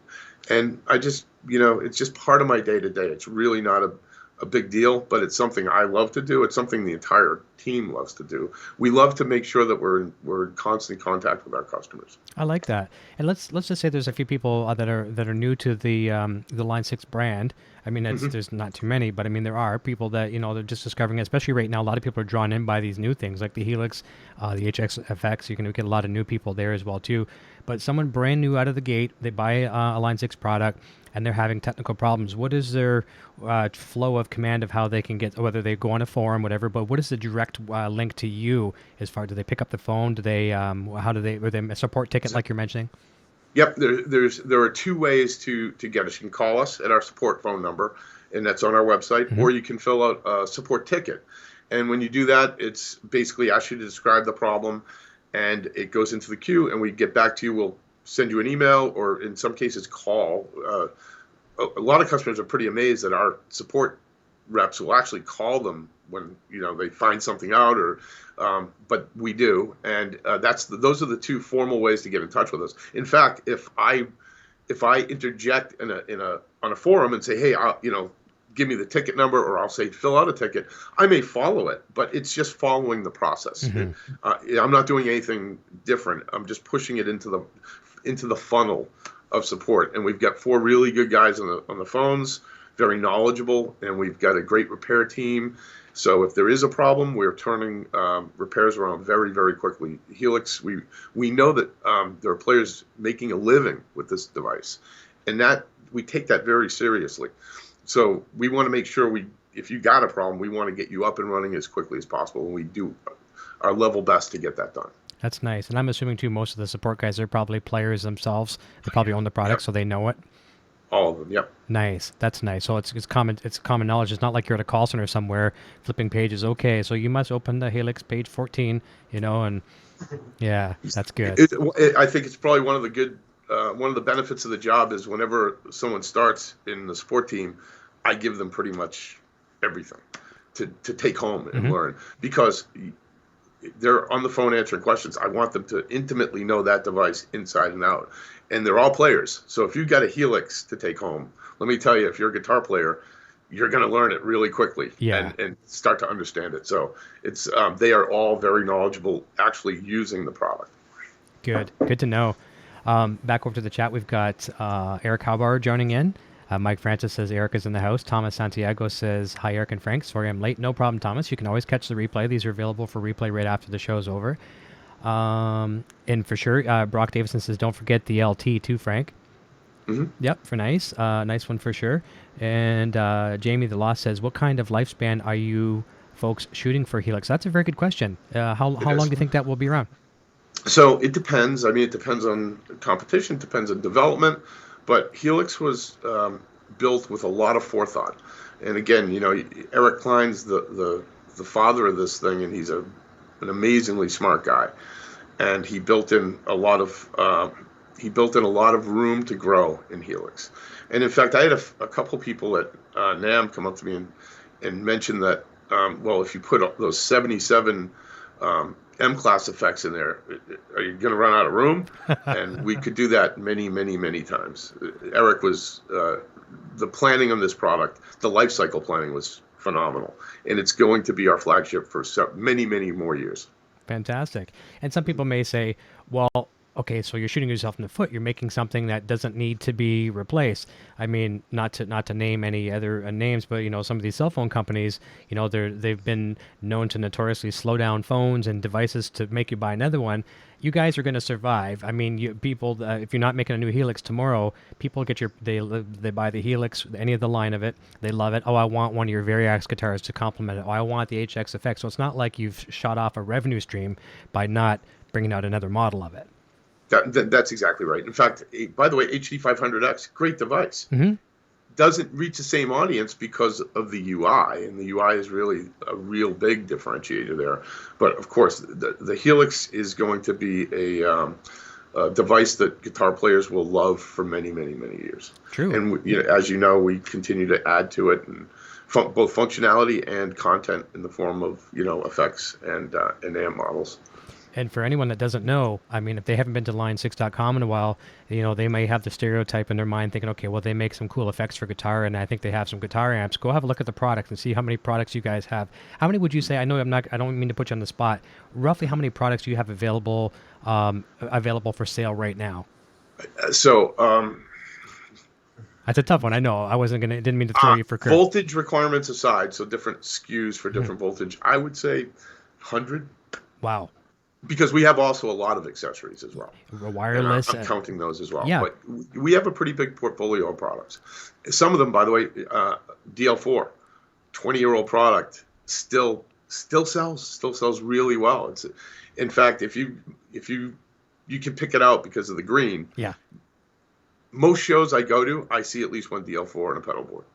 And I just, it's just part of my day to day. It's really not a big deal, but it's something I love to do. It's something the entire team loves to do. We love to make sure that we're in constant contact with our customers. I like that. And let's just say there's a few people that are new to the Line 6 brand. I mean, there's not too many, but I mean, there are people that, they're just discovering it, especially right now. A lot of people are drawn in by these new things like the Helix, the HXFX. You can get a lot of new people there as well, too. But someone brand new out of the gate, they buy a Line 6 product, and they're having technical problems. What is their flow of command of how they can get, whether they go on a forum, whatever, but what is the direct link to you as far, do they pick up the phone? Do they, are they a support ticket like you're mentioning? Yep, there are 2 ways to get us. You can call us at our support phone number, and that's on our website, or you can fill out a support ticket. And when you do that, it's basically asks you to describe the problem, and it goes into the queue, and we get back to you. We'll send you an email, or in some cases call. A lot of customers are pretty amazed that our support reps will actually call them when they find something out, or but we do, and those are the 2 formal ways to get in touch with us. In fact, if I interject on a forum and say, hey, give me the ticket number, or I'll say fill out a ticket, I may follow it, but it's just following the process. I'm not doing anything different. I'm just pushing it into the funnel of support. And we've got 4 really good guys on the phones, very knowledgeable, and we've got a great repair team. So if there is a problem, we're turning repairs around very, very quickly. Helix, we know that there are players making a living with this device, and that we take that very seriously. So we want to make sure if you got a problem, we want to get you up and running as quickly as possible, and we do our level best to get that done. That's nice. And I'm assuming, too, most of the support guys are probably players themselves. They probably own the product, so they know it. All of them. Yep. Nice. That's nice. So it's common knowledge. It's not like you're at a call center somewhere flipping pages. Okay, so you must open the Helix page 14, and yeah, that's good. I think it's probably one of the benefits of the job is whenever someone starts in the support team, I give them pretty much everything to take home and learn, because they're on the phone answering questions. I want them to intimately know that device inside and out. And they're all players. So if you've got a Helix to take home, let me tell you, if you're a guitar player, you're going to learn it really quickly and start to understand it. So it's they are all very knowledgeable actually using the product. Good to know. Back over to the chat, we've got Eric Hauber joining in. Mike Francis says Eric is in the house. Thomas Santiago says, hi, Eric and Frank. Sorry I'm late. No problem, Thomas. You can always catch the replay. These are available for replay right after the show's over. And for sure, Brock Davison says, don't forget the LT too, Frank. Yep, for nice. Nice one for sure. And Jamie the Lost says, what kind of lifespan are you folks shooting for Helix? That's a very good question. How long do you think that will be around? So it depends. I mean, it depends on competition, depends on development. But Helix was built with a lot of forethought. And again, Eric Klein's the father of this thing, and he's an amazingly smart guy. And he built in a lot of room to grow in Helix. And in fact, I had a couple people at NAMM come up to me and mention that, if you put those 77 M-class effects in there, are you going to run out of room? And we could do that many, many, many times. Eric was, the planning on this product, the life cycle planning was phenomenal. And it's going to be our flagship for many, many more years. Fantastic. And some people may say, well, okay, so you're shooting yourself in the foot. You're making something that doesn't need to be replaced. I mean, not to name any other names, but some of these cell phone companies, they've been known to notoriously slow down phones and devices to make you buy another one. You guys are going to survive. I mean, people, if you're not making a new Helix tomorrow, people they buy the Helix, any of the line of it, they love it. Oh, I want one of your Variax guitars to complement it. Oh, I want the HX effect. So it's not like you've shot off a revenue stream by not bringing out another model of it. That's exactly right. In fact, by the way, HD500X, great device. Doesn't reach the same audience because of the UI, and the UI is really a real big differentiator there. But of course, the Helix is going to be a device that guitar players will love for many, many, many years. True. And as you know, we continue to add to it, and both functionality and content in the form of effects and amp models. And for anyone that doesn't know, I mean, if they haven't been to line6.com in a while, they may have the stereotype in their mind thinking, okay, well, they make some cool effects for guitar, and I think they have some guitar amps. Go have a look at the product and see how many products you guys have. How many would you say? I know I don't mean to put you on the spot. Roughly how many products do you have available for sale right now? So, that's a tough one. I know. Didn't mean to throw you for curve. Voltage requirements aside, so different SKUs for different voltage, I would say 100. Wow. Because we have also a lot of accessories as well. Wireless. I'm counting those as well. Yeah. But we have a pretty big portfolio of products. Some of them, by the way, DL4, 20-year-old product, still sells really well. In fact, if you can pick it out because of the green. Yeah. Most shows I go to, I see at least one DL4 and a pedal board.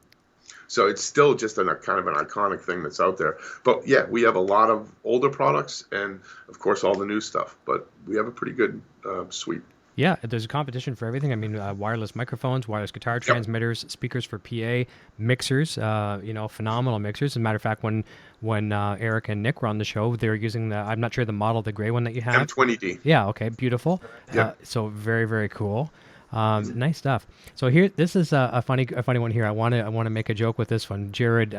So it's still just kind of an iconic thing that's out there. But yeah, we have a lot of older products and, of course, all the new stuff. But we have a pretty good suite. Yeah, there's a competition for everything. I mean, wireless microphones, wireless guitar transmitters, speakers for PA, mixers, phenomenal mixers. As a matter of fact, when Eric and Nick were on the show, they were using I'm not sure the model, the gray one that you have. M20D. Yeah, okay, beautiful. Yep. So very, very cool. Nice stuff. So here, this is a funny one here. I want to make a joke with this one. Jared,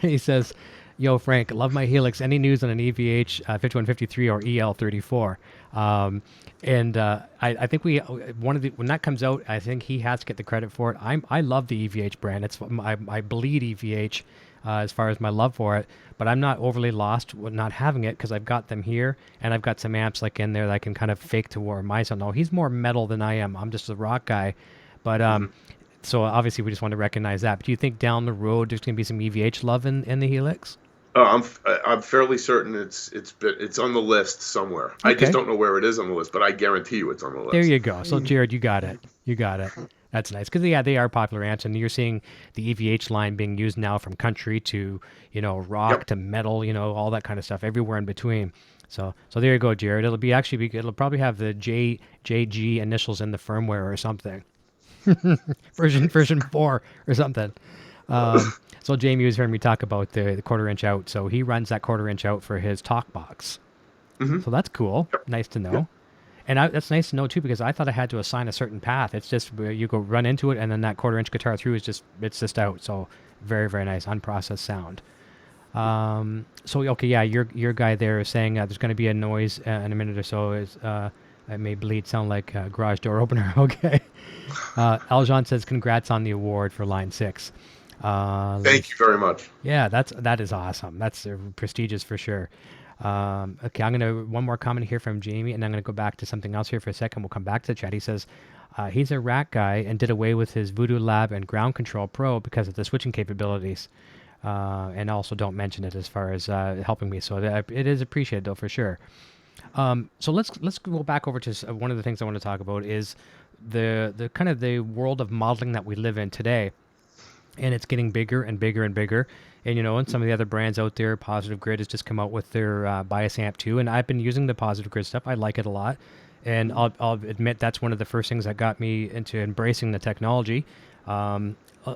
he says, "Yo, Frank, love my Helix. Any news on an EVH 5153 or EL34?" I think when that comes out, I think he has to get the credit for it. I love the EVH brand. I bleed EVH as far as my love for it, but I'm not overly lost with not having it because I've got them here and I've got some amps like in there that I can kind of fake to where my son. No, he's more metal than I am. I'm just a rock guy, but so obviously we just want to recognize that. But do you think down the road there's going to be some EVH love in the Helix? I'm fairly certain it's on the list somewhere. Okay. I just don't know where it is on the list, but I guarantee you it's on the list. There you go. So Jared, you got it. That's nice because yeah, they are popular amps, and you're seeing the EVH line being used now from country to rock Yep. to metal, all that kind of stuff, everywhere in between. So there you go, Jared. It'll probably have the JG initials in the firmware or something, version 4 or something. So Jamie was hearing me talk about the quarter inch out, so he runs that quarter inch out for his talk box. Hmm. So that's cool. Yep. Nice to Yep. know. And that's nice to know too, because I thought I had to assign a certain path. It's just you go run into it, and then that quarter inch guitar through it's just out. So very, very nice unprocessed sound. So okay, yeah, your guy there is saying there's going to be a noise in a minute or so. It may bleed sound like a garage door opener. Okay. Aljon says congrats on the award for line 6. Thank you very much. Yeah, that is awesome. That's prestigious for sure. Okay, I'm gonna one more comment here from Jamie, and I'm gonna go back to something else here for a second. We'll come back to the chat. He says he's a rack guy and did away with his Voodoo Lab and Ground Control Pro because of the switching capabilities, and also don't mention it as far as helping me. So it is appreciated though for sure. So let's go back over to one of the things I want to talk about is the kind of the world of modeling that we live in today. And it's getting bigger and bigger and bigger. And some of the other brands out there, Positive Grid has just come out with their Bias Amp 2, and I've been using the Positive Grid stuff. I like it a lot, and I'll admit that's one of the first things that got me into embracing the technology.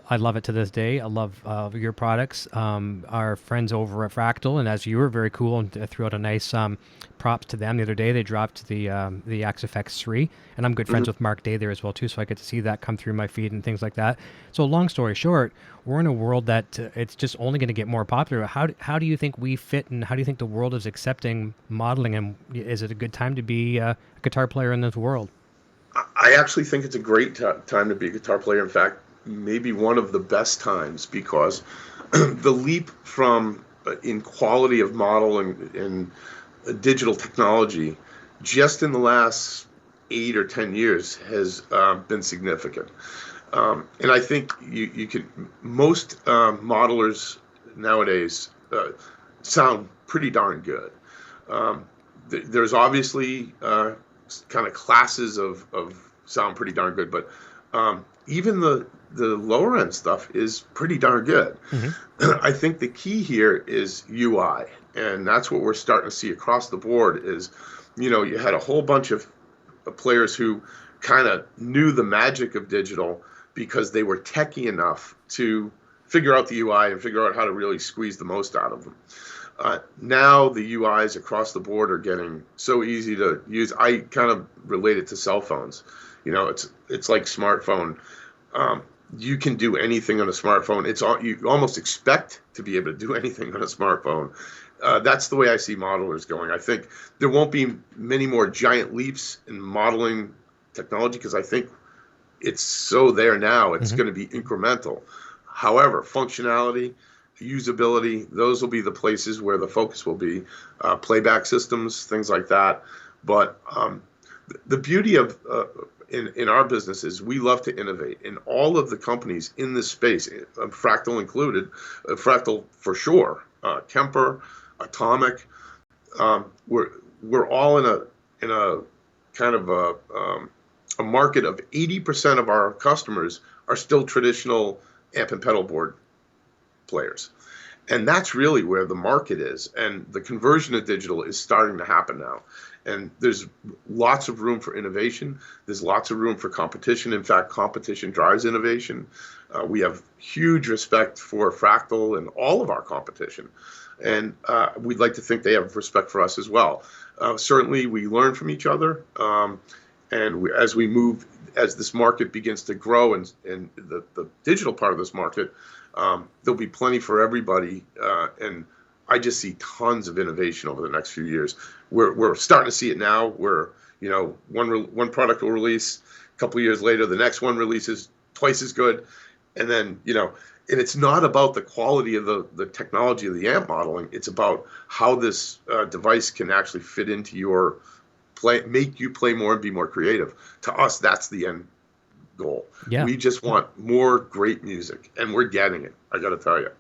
I love it to this day. I love your products. Our friends over at Fractal, and as you were very cool and threw out a nice props to them the other day. They dropped the XFX 3, and I'm good friends with Mark Day there as well too, so I get to see that come through my feed and things like that. So long story short, we're in a world that it's just only going to get more popular. How do you think we fit, and how do you think the world is accepting modeling, and is it a good time to be a guitar player in this world? I actually think it's a great time to be a guitar player. In fact, maybe one of the best times, because the leap from in quality of model and digital technology just in the last 8 or 10 years has been significant. And I think you could most modelers nowadays sound pretty darn good. There's obviously kind of classes of sound pretty darn good, but even the lower end stuff is pretty darn good. I think the key here is UI, and that's what we're starting to see across the board is, you had a whole bunch of players who kind of knew the magic of digital because they were techie enough to figure out the UI and figure out how to really squeeze the most out of them. Now the UIs across the board are getting so easy to use. I kind of relate it to cell phones. It's like smartphone. You can do anything on a smartphone. You almost expect to be able to do anything on a smartphone. That's the way I see modelers going. I think there won't be many more giant leaps in modeling technology because I think it's so there now. It's going to be incremental. However, functionality, usability, those will be the places where the focus will be. Playback systems, things like that. But the beauty of in our business is we love to innovate, and all of the companies in this space, Fractal included, Fractal for sure, Kemper, Atomic, we're all in a kind of a market of 80% of our customers are still traditional amp and pedal board players. And that's really where the market is. And the conversion to digital is starting to happen now. And there's lots of room for innovation. There's lots of room for competition. In fact, competition drives innovation. We have huge respect for Fractal and all of our competition. And we'd like to think they have respect for us as well. Certainly, we learn from each other. As this market begins to grow and the digital part of this market, there'll be plenty for everybody. And I just see tons of innovation over the next few years. We're starting to see it now where, one product will release, a couple of years later, the next one releases twice as good. And then, and it's not about the quality of the technology of the amp modeling. It's about how this device can actually fit into your play, make you play more and be more creative. To us, that's the end goal. Yeah. We just want more great music, and we're getting it, I got to tell you.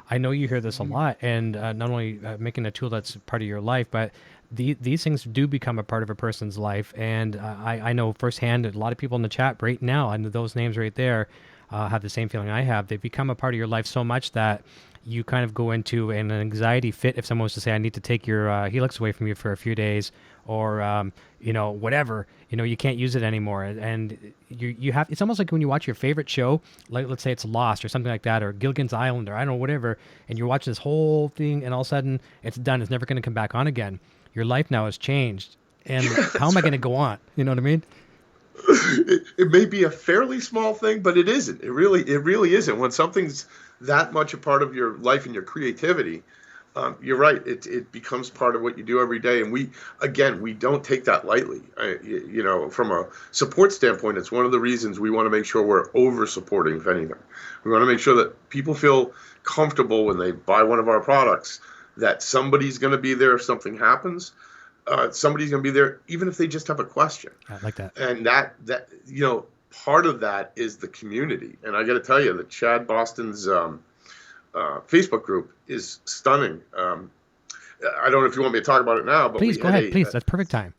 I know you hear this a lot, and not only making a tool that's part of your life, but these things do become a part of a person's life. And I know firsthand that a lot of people in the chat right now, and those names right there, have the same feeling I have. They've become a part of your life so much that you kind of go into an anxiety fit if someone was to say, I need to take your Helix away from you for a few days, or whatever, you can't use it anymore. And you have, it's almost like when you watch your favorite show, like let's say it's Lost or something like that, or Gilligan's Island, or I don't know, whatever, and you're watching this whole thing and all of a sudden it's done, it's never going to come back on again. Your life now has changed, and how am I going to go on? You know what I mean? It may be a fairly small thing, but it isn't. It really isn't. When something's that much a part of your life and your creativity, you're right. It becomes part of what you do every day. And we don't take that lightly. From a support standpoint, it's one of the reasons we want to make sure we're over supporting, if anything. We want to make sure that people feel comfortable when they buy one of our products, that somebody's going to be there if something happens. Somebody's going to be there even if they just have a question. I like that. And that part of that is the community. And I got to tell you that Chad Boston's Facebook group is stunning. I don't know if you want me to talk about it now, but please go ahead. Please, that's perfect time.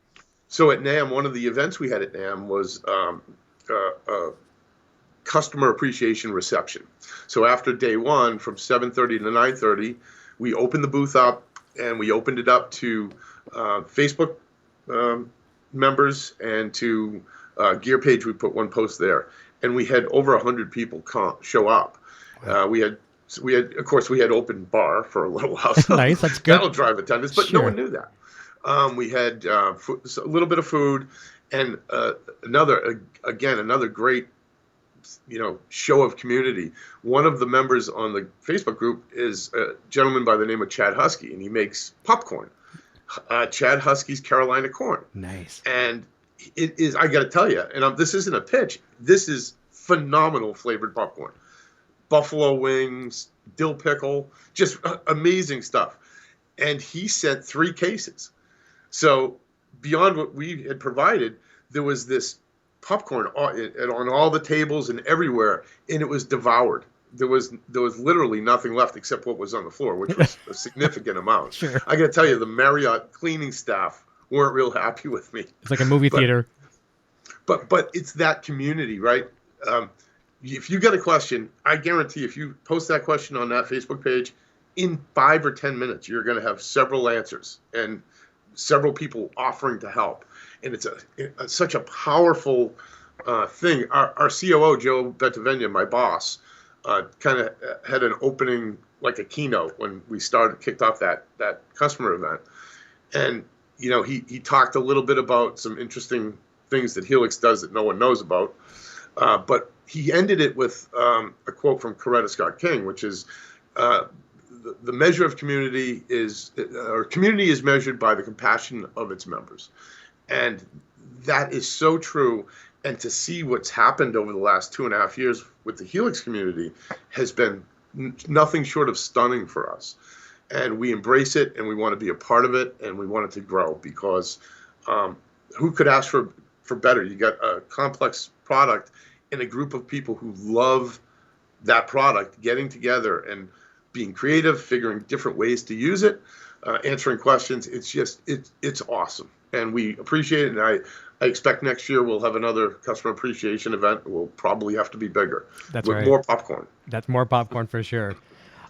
So at NAMM, one of the events we had at NAMM was a customer appreciation reception. So after day one, from 7:30 to 9:30, we opened the booth up, and we opened it up to Facebook members and to Gear Page. We put one post there, and we had over 100 people show up. We had, of course, we had open bar for a little while. So nice, that's good. That'll drive attendance, but sure. No one knew that. We had a little bit of food, and another great, show of community. One of the members on the Facebook group is a gentleman by the name of Chad Husky, and he makes popcorn. Chad Husky's Carolina corn. Nice. And it is, I got to tell you, and this isn't a pitch, this is phenomenal flavored popcorn. Buffalo wings, dill pickle, just amazing stuff. And he sent 3 cases. So beyond what we had provided, there was this popcorn on all the tables and everywhere, and it was devoured. There was literally nothing left except what was on the floor, which was a significant amount. Sure. I got to tell you, the Marriott cleaning staff weren't real happy with me. It's like a movie theater. But it's that community, right? If you got a question, I guarantee if you post that question on that Facebook page, in 5 or 10 minutes, you're going to have several answers and several people offering to help. And it's such a powerful thing. Our COO, Joe Bettavenia, my boss, kind of had an opening, like a keynote when we kicked off that customer event. And, he talked a little bit about some interesting things that Helix does that no one knows about. But he ended it with a quote from Coretta Scott King, which is, the measure of community is measured by the compassion of its members. And that is so true. And to see what's happened over the last 2.5 years with the Helix community has been nothing short of stunning for us. And we embrace it, and we want to be a part of it, and we want it to grow, because who could ask for better? You got a complex product and a group of people who love that product getting together and being creative, figuring different ways to use it, answering questions. It's awesome. And we appreciate it. And I expect next year we'll have another customer appreciation event. We'll probably have to be bigger. That's with right. More popcorn. That's more popcorn for sure.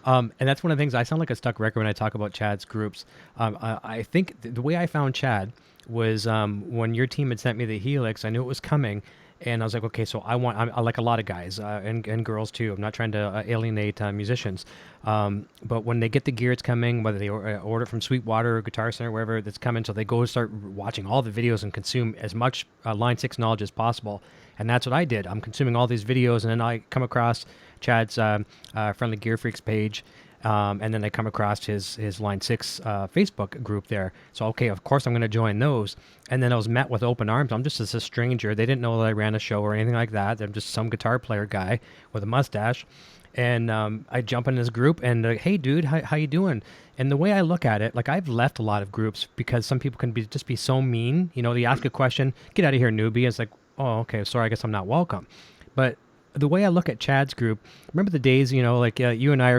And that's one of the things, I sound like a stuck record when I talk about Chad's groups. I think the way I found Chad was when your team had sent me the Helix, I knew it was coming. And I was like, okay, so I like a lot of guys and girls too. I'm not trying to alienate musicians. But when they get the gear, it's coming, whether they order from Sweetwater or Guitar Center, wherever that's coming, so they go start watching all the videos and consume as much Line 6 knowledge as possible. And that's what I did. I'm consuming all these videos, and then I come across Chad's Friendly Gear Freaks page. And then I come across his Line 6 Facebook group there. So, okay, of course I'm going to join those. And then I was met with open arms. I'm just a stranger. They didn't know that I ran a show or anything like that. I'm just some guitar player guy with a mustache. And I jump in this group and, hey, dude, how you doing? And the way I look at it, like, I've left a lot of groups because some people can just be so mean. They ask a question, get out of here, newbie. It's like, oh, okay, sorry, I guess I'm not welcome. But the way I look at Chad's group, remember the days, like you and I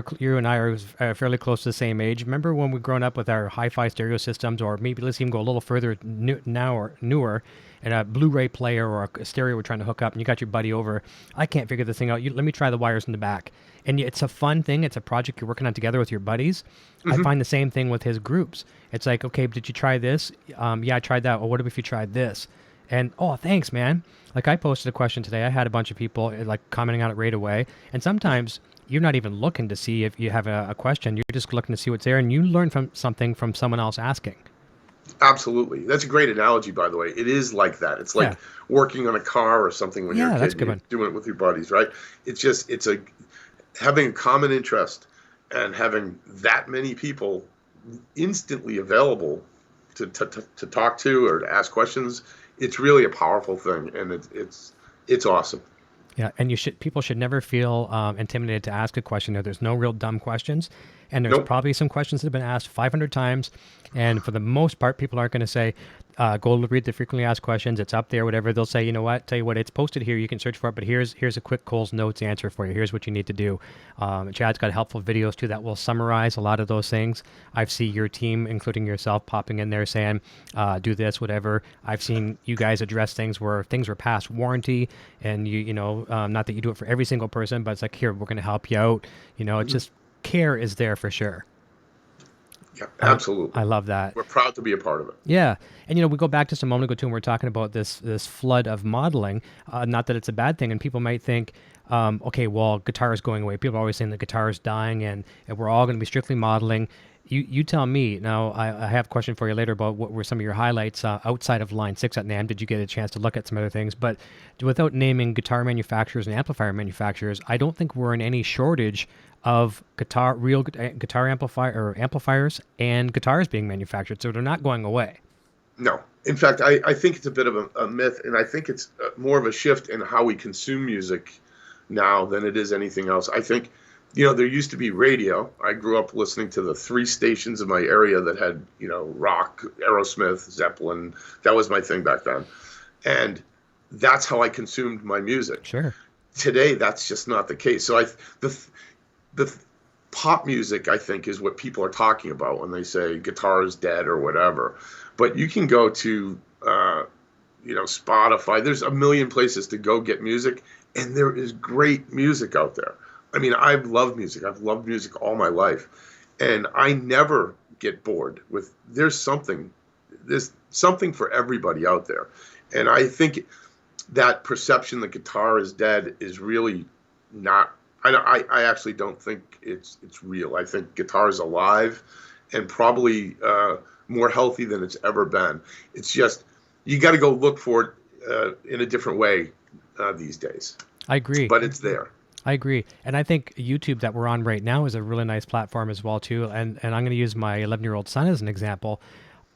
are fairly close to the same age. Remember when we grown up with our hi-fi stereo systems, or maybe let's even go a little further now or newer, and a Blu-ray player or a stereo we're trying to hook up, and you got your buddy over. I can't figure this thing out. Let me try the wires in the back. And it's a fun thing. It's a project you're working on together with your buddies. I find the same thing with his groups. It's like, okay, did you try this? Yeah, I tried that. Well, what if you tried this? And, oh, thanks, man. Like, I posted a question today. I had a bunch of people, like, commenting on it right away. And sometimes you're not even looking to see if you have a question. You're just looking to see what's there, and you learn from something from someone else asking. Absolutely. That's a great analogy, by the way. It is like that. It's like working on a car or something when you're a kid. That's a good one. Doing it with your buddies, right? It's having a common interest and having that many people instantly available to talk to or to ask questions. It's really a powerful thing, and it's awesome. Yeah, and people should never feel intimidated to ask a question. There's no real dumb questions, and there's probably some questions that have been asked 500 times, and for the most part, people aren't going to say, go read the frequently asked questions. It's up there, whatever. They'll say, you know what? Tell you what, it's posted here. You can search for it, but here's a quick Cole's Notes answer for you. Here's what you need to do. Chad's got helpful videos too that will summarize a lot of those things. I've seen your team, including yourself, popping in there saying, do this, whatever. I've seen you guys address things where things were past warranty, and not that you do it for every single person, but it's like, here, we're going to help you out. It's just care is there for sure. Yeah, absolutely. I love that. We're proud to be a part of it. Yeah. And, we go back just a moment ago, too, and we're talking about this flood of modeling. Not that it's a bad thing. And people might think, okay, well, guitar is going away. People are always saying the guitar is dying and we're all going to be strictly modeling. You tell me. Now, I have a question for you later about what were some of your highlights outside of Line 6 at NAMM. Did you get a chance to look at some other things? But without naming guitar manufacturers and amplifier manufacturers, I don't think we're in any shortage of real guitar amplifiers and guitars being manufactured. So they're not going away. No. In fact, I think it's a bit of a myth, and I think it's more of a shift in how we consume music now than it is anything else. I think, there used to be radio. I grew up listening to the 3 stations in my area that had, rock, Aerosmith, Zeppelin. That was my thing back then. And that's how I consumed my music. Sure. Today, that's just not the case. So the pop music, I think, is what people are talking about when they say guitar is dead or whatever. But you can go to, Spotify. There's a million places to go get music, and there is great music out there. I mean, I've loved music. I've loved music all my life, and I never get bored with. There's something for everybody out there, and I think that perception that guitar is dead is really not. I actually don't think it's real. I think guitar is alive and probably more healthy than it's ever been. It's just, you got to go look for it in a different way these days. I agree. But it's there. I agree. And I think YouTube that we're on right now is a really nice platform as well, too. And I'm going to use my 11-year-old son as an example.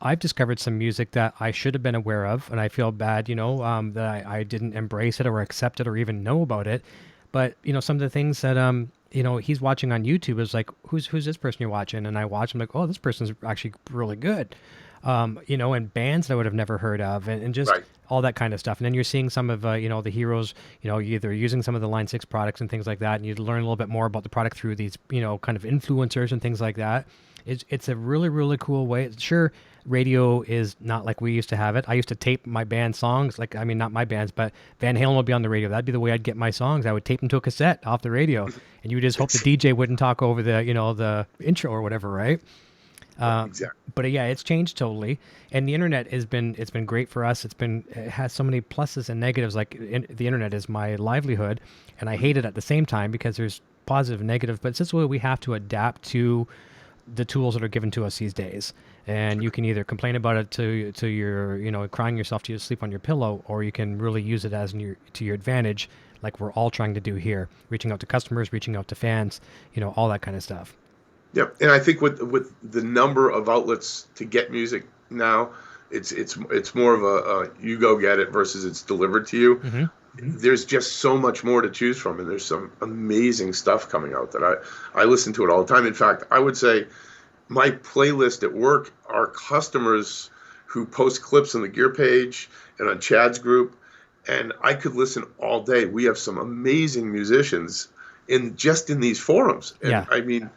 I've discovered some music that I should have been aware of, and I feel bad, that I didn't embrace it or accept it or even know about it. But, some of the things that, he's watching on YouTube is like, who's this person you're watching? And I watch, I'm like, oh, this person's actually really good. And bands that I would have never heard of and just all that kind of stuff. And then you're seeing some of, the heroes, either using some of the Line 6 products and things like that. And you learn a little bit more about the product through these, kind of influencers and things like that. It's a really, really cool way. Sure, radio is not like we used to have it. I used to tape my band songs, not my bands, but Van Halen would be on the radio. That'd be the way I'd get my songs. I would tape them to a cassette off the radio, and you would just hope the DJ wouldn't talk over the, the intro or whatever, right? Exactly. But yeah, it's changed totally, and the internet it's been great for us. It has so many pluses and negatives. The internet is my livelihood, and I hate it at the same time because there's positive and negative. But it's just the way we have to adapt to the tools that are given to us these days. And you can either complain about it to your, crying yourself to sleep on your pillow, or you can really use it to your advantage, like we're all trying to do here, reaching out to customers, reaching out to fans, all that kind of stuff. Yep. And I think with the number of outlets to get music now, it's more of a you go get it versus it's delivered to you. Mm-hmm. There's just so much more to choose from, and there's some amazing stuff coming out that I listen to it all the time. In fact, I would say my playlist at work are customers who post clips on the gear page and on Chad's group, and I could listen all day. We have some amazing musicians in these forums, and Yeah. I mean,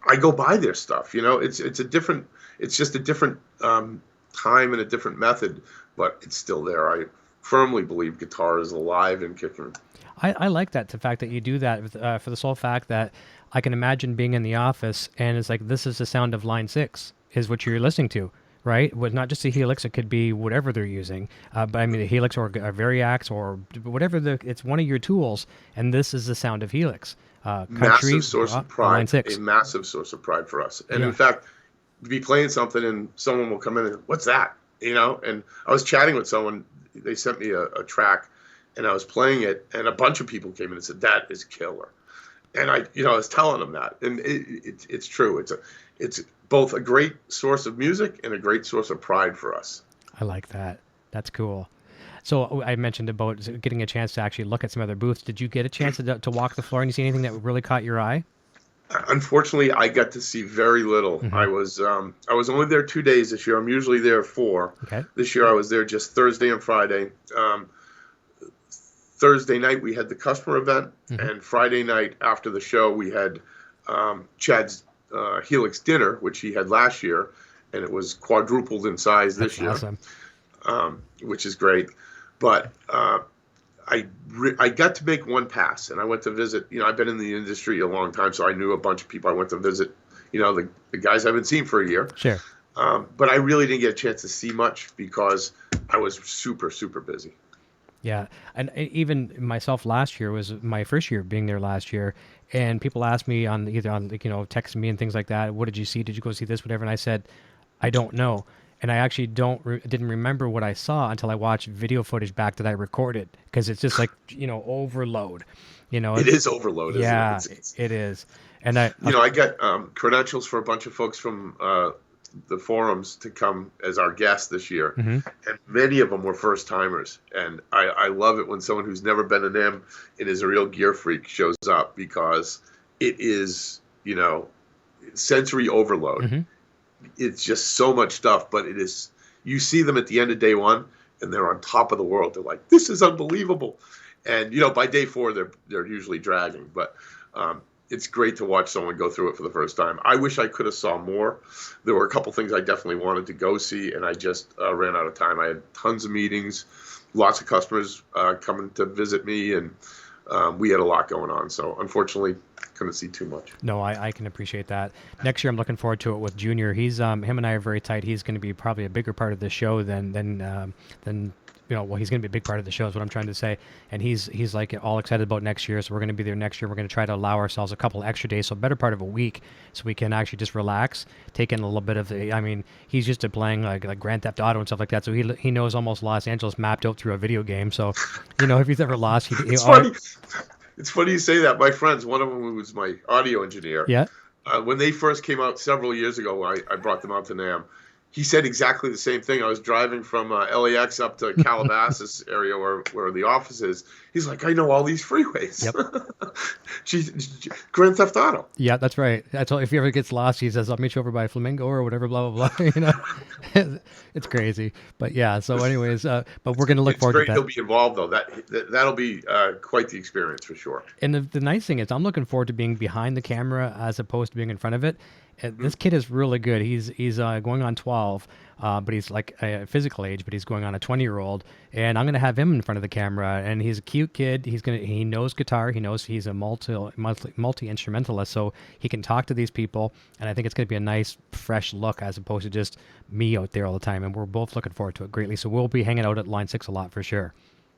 I go buy their stuff. It's just a different time and a different method, but it's still there. I firmly believe guitar is alive and kicking. I like that, the fact that you do that for the sole fact that I can imagine being in the office and it's like, this is the sound of line 6 is what you're listening to, right? With not just a Helix, it could be whatever they're using. But I mean, a Helix or a Variax or whatever, it's one of your tools, and this is the sound of Helix. Country, Massive source of pride, line 6. a massive source of pride for us. And in fact, be playing something and someone will come in and, what's that? And I was chatting with someone, they sent me a track, and I was playing it, and a bunch of people came in and said, that is killer. And I was telling them that, and it's true. It's both a great source of music and a great source of pride for us. I like that. That's cool. So I mentioned about getting a chance to actually look at some other booths. Did you get a chance to walk the floor and you see anything that really caught your eye? Unfortunately, I got to see very little. Mm-hmm. I was only there 2 days this year. I'm usually there 4. Okay. This year I was there just Thursday and Friday. Thursday night we had the customer event, and Friday night after the show we had Chad's Helix dinner, which he had last year, and it was quadrupled in size this year, awesome. Which is great. But I got to make one pass, and I went to visit. I've been in the industry a long time, so I knew a bunch of people. I went to visit, the guys I haven't seen for a year. Sure. But I really didn't get a chance to see much because I was super, super busy. Yeah, and even myself last year was my first year being there last year, and people asked me texting me and things like that. What did you see? Did you go see this? Whatever. And I said, I don't know. And I actually didn't remember what I saw until I watched video footage back that I recorded, because it's just like overload. It is overload. Yeah, isn't it? It is. And I got credentials for a bunch of folks from the forums to come as our guests this year, and many of them were first timers. And I love it when someone who's never been to NAMM and is a real gear freak shows up, because it is sensory overload. It's just so much stuff, but it is. You see them at the end of day 1, and they're on top of the world. They're like, this is unbelievable. And by day 4, they're usually dragging, but. It's great to watch someone go through it for the first time. I wish I could have saw more. There were a couple things I definitely wanted to go see, and I just ran out of time. I had tons of meetings, lots of customers coming to visit me, and we had a lot going on. So unfortunately, couldn't see too much. No, I can appreciate that. Next year, I'm looking forward to it with Junior. He's him and I are very tight. He's going to be probably a bigger part of the show than he's going to be a big part of the show is what I'm trying to say. And he's like all excited about next year. So we're going to be there next year. We're going to try to allow ourselves a couple extra days, so a better part of a week, so we can actually just relax, take in a little bit of he's used to playing like Grand Theft Auto and stuff like that. So he knows almost Los Angeles mapped out through a video game. So, if he's ever lost, it's funny. It's funny you say that. My friends, one of them who was my audio engineer. Yeah. When they first came out several years ago, I brought them out to NAMM. He said exactly the same thing. I was driving from LAX up to Calabasas area where the office is. He's like, I know all these freeways. Yep. Grand Theft Auto. Yeah, that's right. That's all. If he ever gets lost, he says, I'll meet you over by Flamingo or whatever, blah, blah, blah. It's crazy. But yeah, so anyways, but we're going to look forward to that. It's great he'll be involved, though. That'll be quite the experience for sure. And the nice thing is I'm looking forward to being behind the camera as opposed to being in front of it. This kid is really good. He's going on 12, but he's like a physical age, but he's going on a 20-year-old. And I'm going to have him in front of the camera. And he's a cute kid. He knows guitar. He knows he's a multi-instrumentalist, so he can talk to these people. And I think it's going to be a nice, fresh look as opposed to just me out there all the time. And we're both looking forward to it greatly. So we'll be hanging out at Line 6 a lot for sure.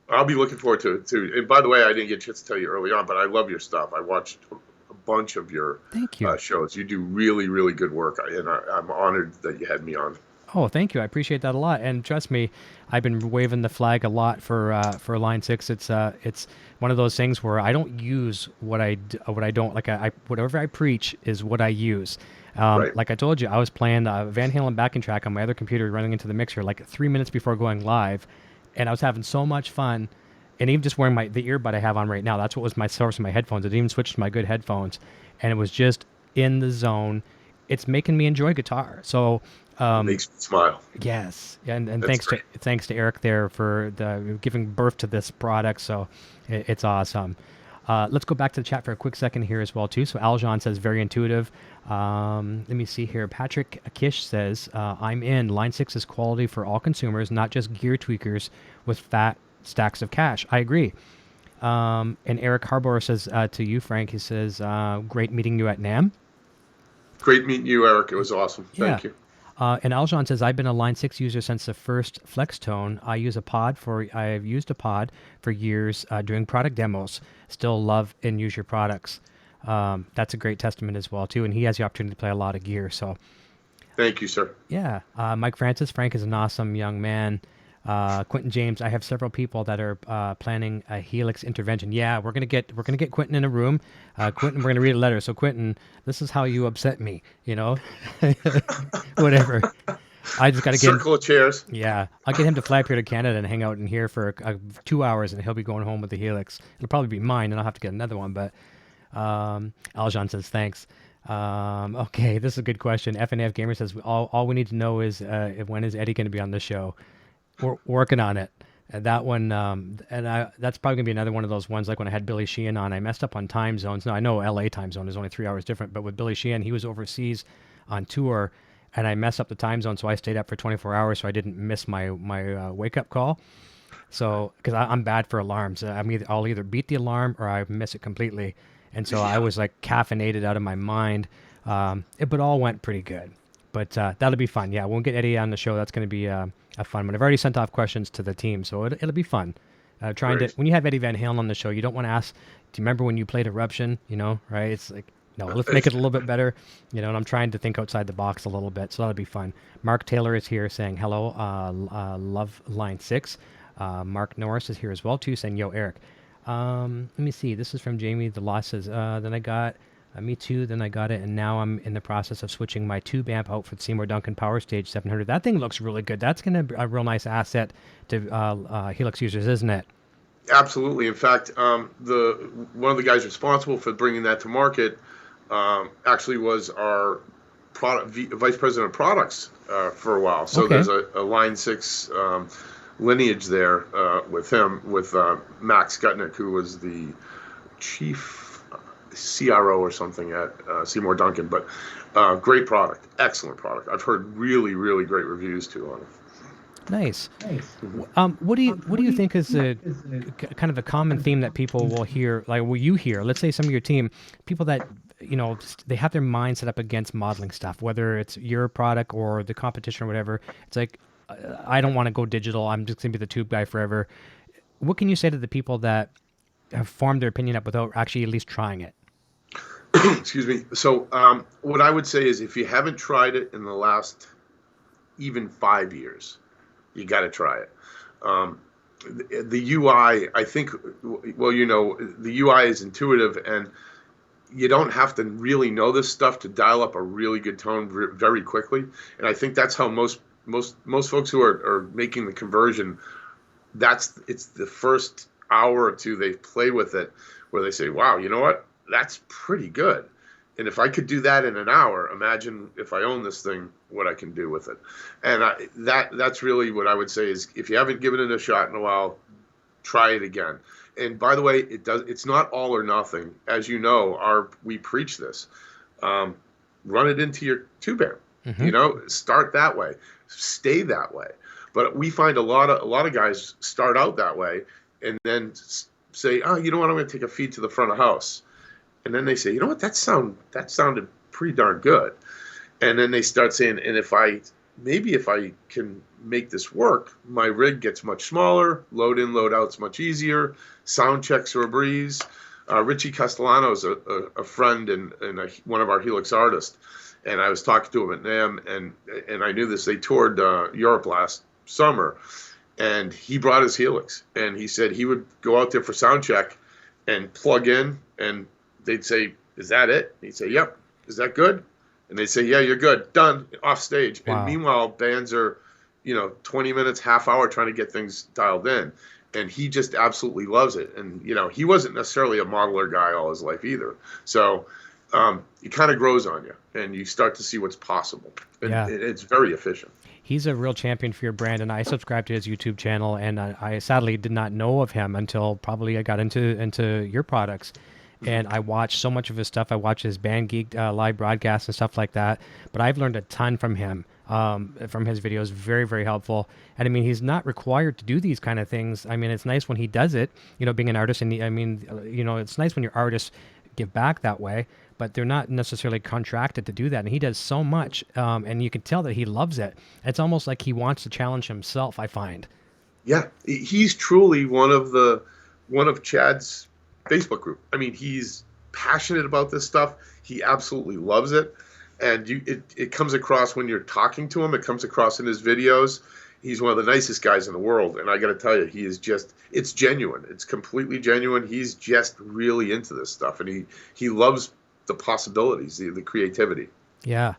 I'll be looking forward to it too. And by the way, I didn't get a chance to tell you early on, but I love your stuff. I watched a bunch of your shows. You do really, really good work, and I'm honored that you had me on. Oh, thank you. I appreciate that a lot. And trust me, I've been waving the flag a lot for Line 6. It's one of those things where I don't use what I don't like. Whatever I preach is what I use. Right. Like I told you, I was playing Van Halen backing track on my other computer, running into the mixer like 3 minutes before going live, and I was having so much fun. And even just wearing the earbud I have on right now, that's what was my source of my headphones. I didn't even switch to my good headphones, and it was just in the zone. It's making me enjoy guitar. So It makes me smile. Yes, and That's thanks to Eric there for giving birth to this product. So it's awesome. Let's go back to the chat for a quick second here as well too. So Aljon says very intuitive. Let me see here. Patrick Kish says I'm in. Line 6 is quality for all consumers, not just gear tweakers with fat stacks of cash. I agree. And Eric Harbour says to you, Frank, he says great meeting you at NAMM. Great meeting you, Eric. It was awesome. Thank you. And Aljon says, I've been a Line 6 user since the first FlexTone. I've used a pod for years doing product demos. Still love and use your products. That's a great testament as well, too. And he has the opportunity to play a lot of gear. So, thank you, sir. Yeah. Mike Francis, Frank is an awesome young man. Quentin James, I have several people that are planning a Helix intervention. Yeah, we're gonna get Quentin in a room. Quentin, we're gonna read a letter. So Quentin, this is how you upset me. Whatever. I just gotta get circle of chairs. Yeah, I'll get him to fly up here to Canada and hang out in here for 2 hours, and he'll be going home with the Helix. It'll probably be mine, and I'll have to get another one. But Aljon says thanks. Okay, this is a good question. FNF Gamer says all we need to know is when is Eddie going to be on the show. We're working on it. And that one, that's probably going to be another one of those ones like when I had Billy Sheehan on. I messed up on time zones. Now, I know LA time zone is only 3 hours different, but with Billy Sheehan, he was overseas on tour, and I messed up the time zone, so I stayed up for 24 hours so I didn't miss my wake-up call. So, because I'm bad for alarms. I'll either beat the alarm or I miss it completely. And so I was like caffeinated out of my mind. But all went pretty good. But that'll be fun. Yeah, we'll get Eddie on the show. That's going to be a fun one. I've already sent off questions to the team, so it'll be fun. When you have Eddie Van Halen on the show, you don't want to ask, do you remember when you played Eruption? Right? It's like, no, let's make it a little bit better. And I'm trying to think outside the box a little bit, so that'll be fun. Mark Taylor is here saying hello, love Line 6. Mark Norris is here as well, too, saying, yo, Eric. Let me see. This is from Jamie. The Loss says, then I got... me too, then I got it, and now I'm in the process of switching my tube amp out for the Seymour Duncan Power Stage 700. That thing looks really good. That's going to be a real nice asset to Helix users, isn't it? Absolutely. In fact, one of the guys responsible for bringing that to market actually was our vice president of products for a while. So There's a Line 6 lineage there with him, with Max Gutnick, who was the chief CRO or something at Seymour Duncan. But great product, excellent product. I've heard really, really great reviews too on it. Nice. What do you think is kind of a common theme that people will hear? Like, will you hear? Let's say some of your team, people that they have their mind set up against modeling stuff, whether it's your product or the competition or whatever. It's like, I don't want to go digital. I'm just gonna be the tube guy forever. What can you say to the people that have formed their opinion up without actually at least trying it? Excuse me. So what I would say is, if you haven't tried it in the last even 5 years, you got to try it. The UI, I think, the UI is intuitive, and you don't have to really know this stuff to dial up a really good tone very quickly. And I think that's how most folks who are making the conversion, it's the first hour or two they play with it where they say, wow, you know what? That's pretty good. And if I could do that in an hour, imagine if I own this thing, what I can do with it. And that's really what I would say is, if you haven't given it a shot in a while, try it again. And by the way, it's not all or nothing. As you know, we preach this. Run it into your tube amp. Mm-hmm. Start that way. Stay that way. But we find a lot of guys start out that way and then say, oh, you know what, I'm going to take a feed to the front of house. And then they say, you know what, that sounded pretty darn good. And then they start saying, and if I can make this work, my rig gets much smaller, load in, load out's much easier, sound checks are a breeze. Richie Castellano is a friend and one of our Helix artists. And I was talking to him at NAMM, and I knew this. They toured Europe last summer, and he brought his Helix. And he said he would go out there for sound check and plug in, and they'd say, is that it? And he'd say, yep. Is that good? And they'd say, yeah, you're good. Done. Off stage. Wow. And meanwhile, bands are, 20 minutes, half hour trying to get things dialed in. And he just absolutely loves it. And, he wasn't necessarily a modeler guy all his life either. So it kind of grows on you, and you start to see what's possible. And Yeah. it's very efficient. He's a real champion for your brand, and I subscribe to his YouTube channel, and I sadly did not know of him until probably I got into your products. And I watched so much of his stuff. I watched his Band Geek live broadcasts and stuff like that. But I've learned a ton from him, from his videos. Very, very helpful. And I mean, he's not required to do these kind of things. I mean, it's nice when he does it, being an artist. And it's nice when your artists give back that way, but they're not necessarily contracted to do that. And he does so much. And you can tell that he loves it. It's almost like he wants to challenge himself, I find. Yeah, he's truly one of Chad's Facebook group. I mean, he's passionate about this stuff. He absolutely loves it. And it comes across when you're talking to him. It comes across in his videos. He's one of the nicest guys in the world. And I got to tell you, he is just, it's genuine. It's completely genuine. He's just really into this stuff. And he loves the possibilities, the creativity. Yeah.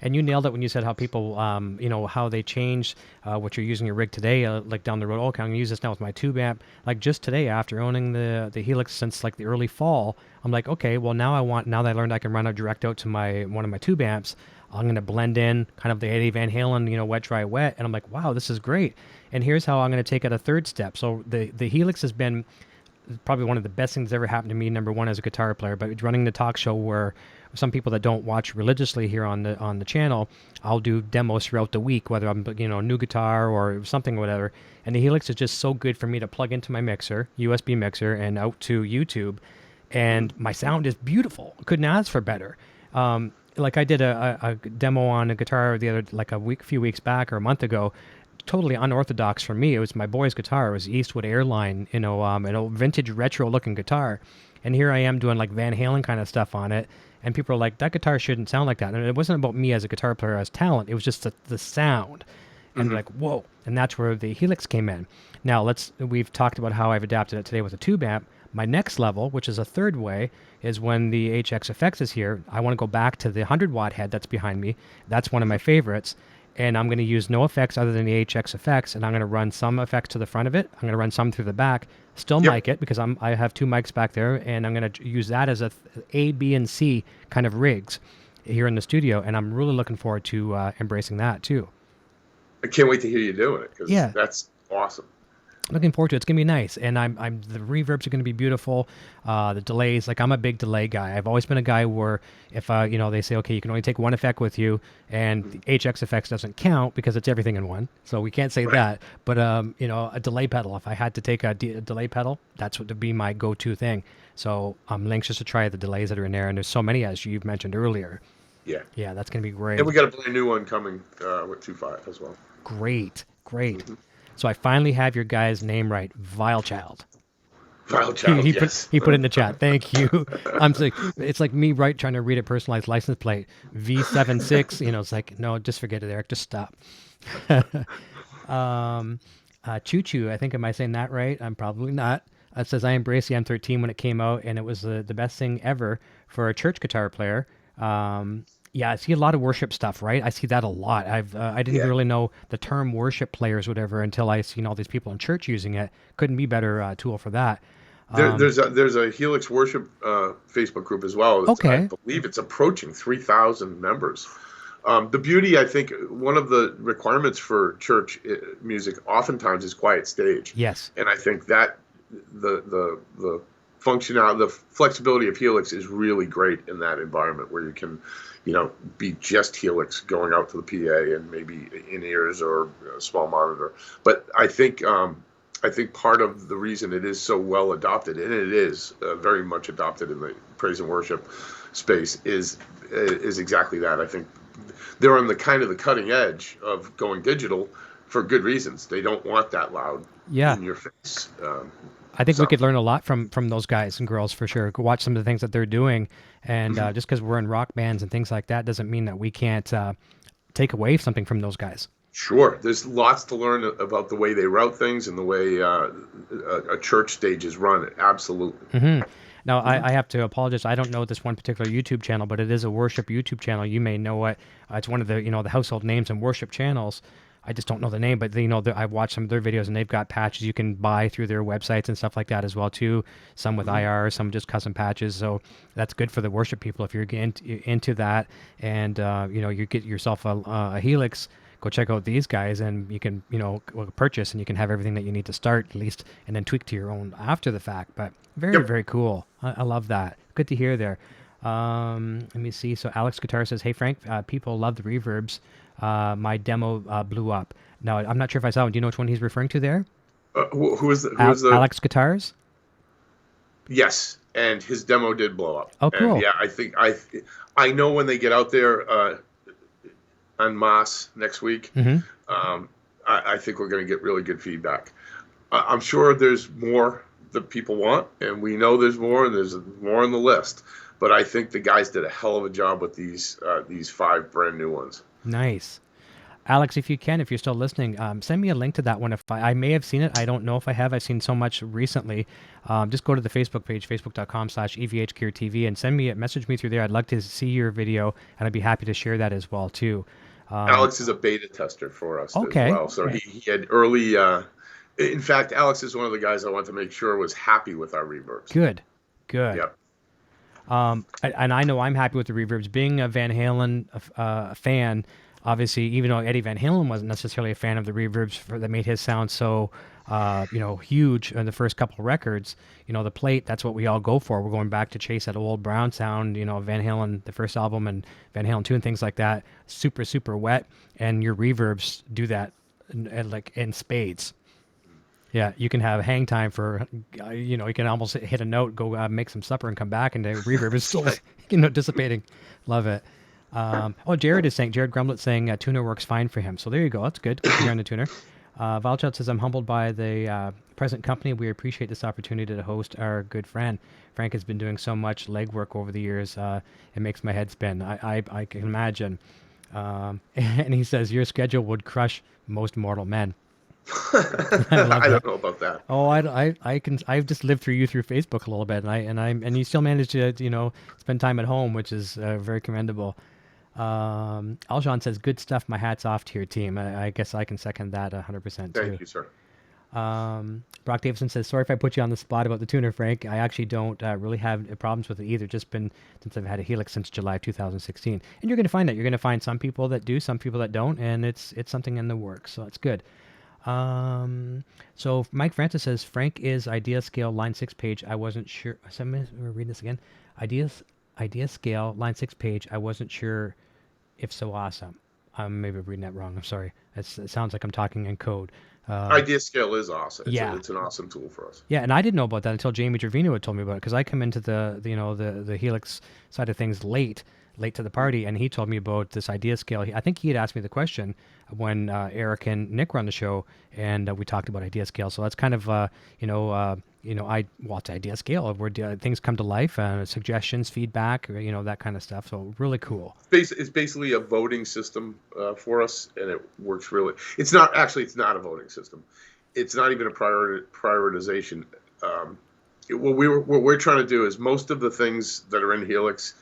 And you nailed it when you said how people, how they change what you're using your rig today, like down the road. Oh, okay, I'm going to use this now with my tube amp. Like just today, after owning the Helix since like the early fall, I'm like, okay, well now that I learned I can run a direct out to one of my tube amps, I'm going to blend in kind of the Eddie Van Halen, wet, dry, wet. And I'm like, wow, this is great. And here's how I'm going to take it a third step. So the Helix has been probably one of the best things that ever happened to me, number one, as a guitar player, but running the talk show where some people that don't watch religiously here on the channel, I'll do demos throughout the week, whether I'm a new guitar or something, whatever. And the Helix is just so good for me to plug into my mixer, USB mixer, and out to YouTube. And my sound is beautiful. Couldn't ask for better. Like I did a demo on a guitar a few weeks back or a month ago. Totally unorthodox for me. It was my boy's guitar. It was Eastwood Airline, an old vintage retro looking guitar. And here I am doing like Van Halen kind of stuff on it. And people are like, that guitar shouldn't sound like that. And it wasn't about me as a guitar player, as talent. It was just the sound. And like, whoa. And that's where the Helix came in. Now we've talked about how I've adapted it today with a tube amp. My next level, which is a third way, is when the HX Effects is here. I want to go back to the 100-watt head that's behind me. That's one of my favorites. And I'm going to use no effects other than the HX Effects, and I'm going to run some effects to the front of it. I'm going to run some through the back. Still mic it because I have two mics back there, and I'm going to use that as A, B, and C kind of rigs here in the studio, and I'm really looking forward to embracing that too. I can't wait to hear you doing it because that's awesome. Looking forward to it. It's gonna be nice, and the reverbs are gonna be beautiful. The delays, like I'm a big delay guy. I've always been a guy where if they say, okay, you can only take one effect with you, and the HX Effects doesn't count because it's everything in one, so we can't say that. But a delay pedal. If I had to take a delay pedal, that's what would be my go-to thing. So I'm anxious to try the delays that are in there, and there's so many as you've mentioned earlier. Yeah, that's gonna be great. And we got a brand new one coming with 2.5 as well. Great. So I finally have your guy's name right, Vilechild. Vilechild, yes. He put it in the chat. Thank you. It's like me trying to read a personalized license plate. V76, it's like, no, just forget it, Eric. Just stop. Choo Choo, I think, am I saying that right? I'm probably not. It says, I embraced the M13 when it came out, and it was the best thing ever for a church guitar player. Yeah, I see a lot of worship stuff, right? I see that a lot. I didn't really know the term worship players, whatever, until I seen all these people in church using it. Couldn't be better tool for that. There's a Helix worship Facebook group as well. I believe it's approaching 3,000 members. The beauty, I think, one of the requirements for church music oftentimes is quiet stage. Yes. And I think that the functionality, the flexibility of Helix is really great in that environment where you can, be just Helix going out to the PA and maybe in-ears or a small monitor. But I think part of the reason it is so well adopted, and it is very much adopted in the praise and worship space, is exactly that. I think they're on the cutting edge of going digital for good reasons. They don't want that loud in your face. I think we could learn a lot from those guys and girls for sure. Go watch some of the things that they're doing, and just because we're in rock bands and things like that doesn't mean that we can't take away something from those guys. Sure, there's lots to learn about the way they route things and the way a church stage is run. Absolutely. Mm-hmm. Now, I have to apologize. I don't know this one particular YouTube channel, but it is a worship YouTube channel. You may know it. It's one of the the household names and worship channels. I just don't know the name, but I've watched some of their videos, and they've got patches you can buy through their websites and stuff like that as well too. Some with IR, some just custom patches. So that's good for the worship people if you're into that, and you get yourself a Helix. Go check out these guys, and you can purchase, and you can have everything that you need to start at least, and then tweak to your own after the fact. But very cool. I love that. Good to hear there. Let me see. So Alex Guitar says, "Hey Frank, people love the reverbs. My demo blew up." Now I'm not sure if I saw one. Do you know which one he's referring to there? Who is the Alex Guitars? Yes, and his demo did blow up. Oh, cool. And yeah, I think I know when they get out there en masse next week. I think we're going to get really good feedback. I'm sure there's more that people want, and we know there's more, and there's more on the list. But I think the guys did a hell of a job with these 5 brand new ones. Nice. Alex, if you're still listening, send me a link to that one. If I may have seen it, I don't know if I have. I've seen so much recently. Just go to the Facebook page, facebook.com/EVHGearTV, and message me through there. I'd like to see your video, and I'd be happy to share that as well too. Alex is a beta tester for us as well. So okay. he had early... in fact, Alex is one of the guys I want to make sure was happy with our reverbs. Good. Yep. And I know I'm happy with the reverbs. Being a Van Halen fan, obviously, even though Eddie Van Halen wasn't necessarily a fan of the reverbs that made his sound so, huge in the first couple of records, the plate, that's what we all go for. We're going back to chase that old brown sound, Van Halen, the first album, and Van Halen 2 and things like that. Super, super wet. And your reverbs do that like in spades. Yeah, you can have hang time for, you can almost hit a note, go make some supper, and come back, and the reverb is still, dissipating. Love it. Jared Grumblett saying tuner works fine for him. So there you go. That's good. Good to hear on the tuner. Valchot says, I'm humbled by the present company. We appreciate this opportunity to host our good friend. Frank has been doing so much legwork over the years. It makes my head spin. I can imagine. And he says, your schedule would crush most mortal men. I don't know about that. Oh, I've just lived through Facebook a little bit, and you still manage to spend time at home, which is very commendable. Aljon says, good stuff. My hat's off to your team. I guess I can second that 100% too. Thank you, sir. Brock Davison says, sorry if I put you on the spot about the tuner, Frank. I actually don't really have problems with it either. Just been since I've had a Helix since July 2016. And you're going to find that. You're going to find some people that do, some people that don't, and it's something in the works. So it's good. So Mike Francis says, Frank is IdeaScale line 6 page. I wasn't sure. We'll read this again. IdeaScale line 6 page. I wasn't sure if so awesome. Maybe I'm reading that wrong. I'm sorry. It sounds like I'm talking in code. IdeaScale is awesome. It's an awesome tool for us. Yeah, and I didn't know about that until Jamie Trevino had told me about it, because I come into the Helix side of things late to the party, and he told me about this IdeaScale. I think he had asked me the question when Eric and Nick were on the show, and we talked about IdeaScale. So that's kind of it's IdeaScale where things come to life, suggestions, feedback, that kind of stuff. So really cool. It's basically a voting system for us, and it works really. It's not a voting system. It's not even a prioritization. What we're trying to do is most of the things that are in Helix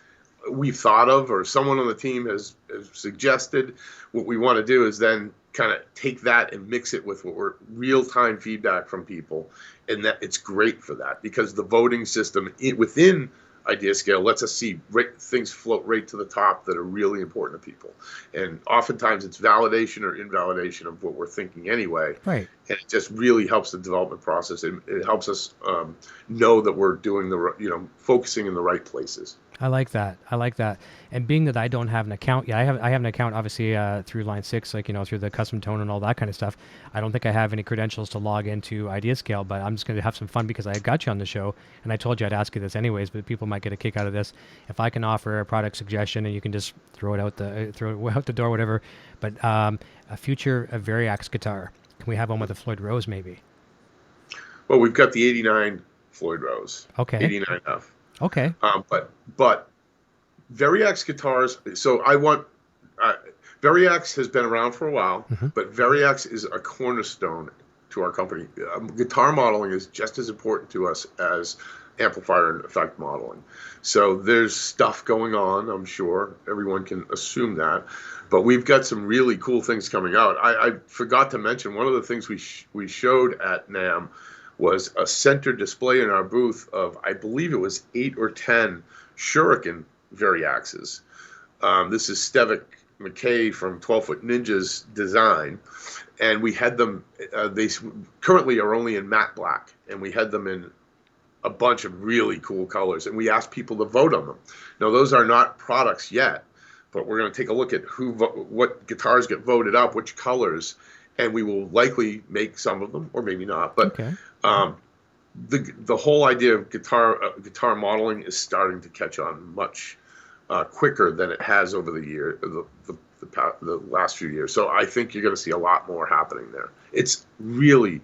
we've thought of, or someone on the team has suggested. What we want to do is then kind of take that and mix it with what we're real-time feedback from people, and that it's great for that, because the voting system within IdeaScale lets us see things float right to the top that are really important to people, and oftentimes it's validation or invalidation of what we're thinking anyway. Right. And it just really helps the development process. It helps us know that we're doing focusing in the right places. I like that. And being that I don't have an account, I have an account obviously through Line 6, through the custom tone and all that kind of stuff. I don't think I have any credentials to log into IdeaScale, but I'm just going to have some fun because I got you on the show, and I told you I'd ask you this anyways, but people might get a kick out of this. If I can offer a product suggestion, and you can just throw it out the door, whatever. But a future Variax guitar, can we have one with a Floyd Rose maybe? Well, we've got the 89 Floyd Rose. Okay. 89F. Okay. But Variax guitars. So Variax has been around for a while, but Variax is a cornerstone to our company. Guitar modeling is just as important to us as amplifier and effect modeling. So there's stuff going on, I'm sure. Everyone can assume that. But we've got some really cool things coming out. I forgot to mention, one of the things we showed at NAMM was a center display in our booth of, I believe it was 8 or 10 Shuriken variaxes. This is Stevik McKay from 12 Foot Ninja's design. And we had them, they currently are only in matte black, and we had them in a bunch of really cool colors, and we asked people to vote on them. Now, those are not products yet, but we're going to take a look at what guitars get voted up, which colors, and we will likely make some of them, or maybe not. But Okay. The whole idea of guitar modeling is starting to catch on much quicker than it has over the last few years. So I think you're going to see a lot more happening there. It's really,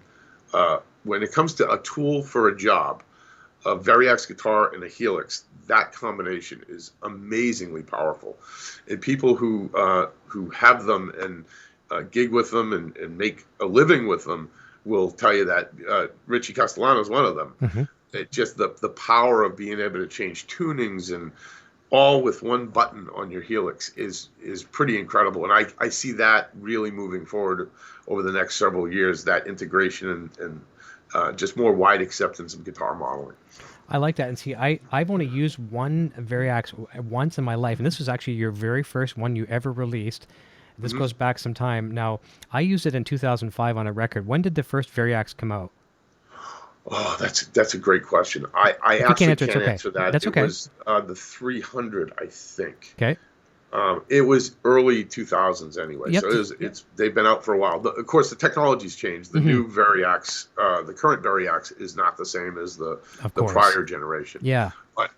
when it comes to a tool for a job, a Variax guitar and a Helix, that combination is amazingly powerful. And people who have them and gig with them and make a living with them will tell you that. Richie Castellano is one of them. Mm-hmm. It just the power of being able to change tunings and all with one button on your Helix is pretty incredible. And I see that really moving forward over the next several years, that integration and just more wide acceptance of guitar modeling. I like that. And see, I've only used one Variax once in my life, and this was actually your very first one you ever released. This goes back some time. Now, I used it in 2005 on a record. When did the first Variax come out? Oh, that's a great question. I actually can't answer that. That's okay. It was the 300, I think. Okay. It was early 2000s anyway. Yep. So they've been out for a while. Of course, the technology's changed. The new Variax, the current Variax is not the same as the prior generation. Yeah. But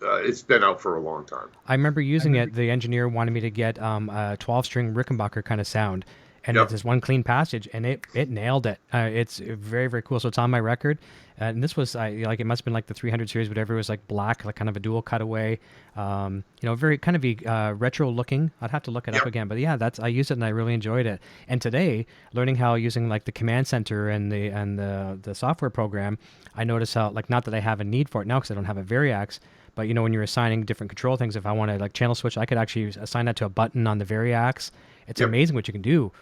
it's been out for a long time. I remember using it. The engineer wanted me to get a 12-string Rickenbacker kind of sound. And it's this one clean passage, and it nailed it. It's very, very cool. So it's on my record. And this was like, it must have been like the 300 series, whatever. It was like black, like kind of a dual cutaway. Very kind of retro looking. I'd have to look it up again. But yeah, I used it and I really enjoyed it. And today, learning how using like the command center and the software program, I noticed how, like, not that I have a need for it now because I don't have a Variax, but when you're assigning different control things, if I want to like channel switch, I could actually assign that to a button on the Variax. It's amazing what you can do.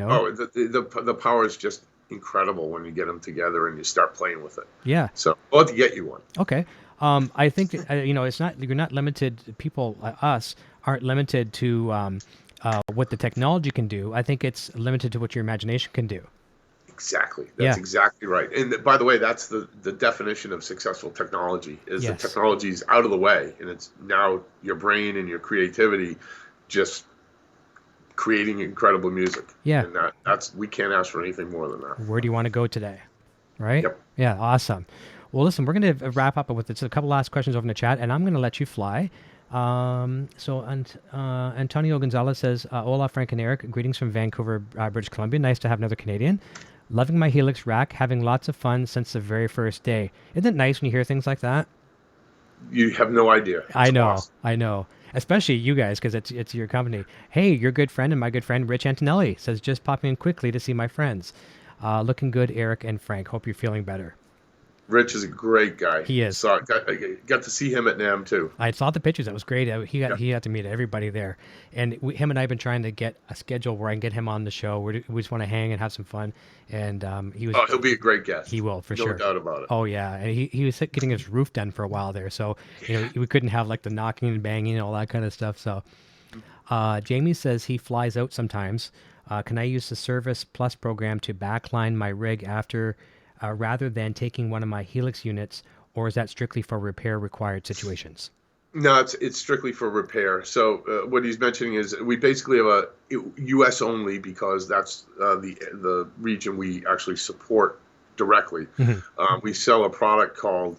Oh, the power is just incredible when you get them together and you start playing with it. Yeah. So I'll have to get you one. Okay. I think that, it's not, you're not limited. People, us, aren't limited to what the technology can do. I think it's limited to what your imagination can do. Exactly. That's exactly right. And by the way, that's the definition of successful technology is the technology's out of the way, and it's now your brain and your creativity just creating incredible music. Yeah. And that's we can't ask for anything more than that. Where do you want to go today? Right? Yep. Yeah, awesome. Well, listen, we're going to wrap up with a couple last questions over in the chat, and I'm going to let you fly. Antonio Gonzalez says, Hola, Frank and Eric. Greetings from Vancouver, British Columbia. Nice to have another Canadian. Loving my Helix rack, having lots of fun since the very first day. Isn't it nice when you hear things like that? You have no idea. I know. Especially you guys, because it's your company. Hey, your good friend and my good friend Rich Antonelli says, just popping in quickly to see my friends. Looking good, Eric and Frank. Hope you're feeling better. Rich is a great guy. He is. Got to see him at NAMM too. I saw the pictures. That was great. He got to meet everybody there, and him and I have been trying to get a schedule where I can get him on the show. We just want to hang and have some fun. And he was. Oh, he'll be a great guest. He will for sure. No doubt about it. Oh yeah, and he was getting his roof done for a while there, so we couldn't have like the knocking and banging and all that kind of stuff. So, Jamie says he flies out sometimes. Can I use the Service Plus program to backline my rig after? Rather than taking one of my Helix units, or is that strictly for repair required situations? No, it's strictly for repair. So what he's mentioning is we basically have a U.S. only because that's the region we actually support directly. Mm-hmm. We sell a product called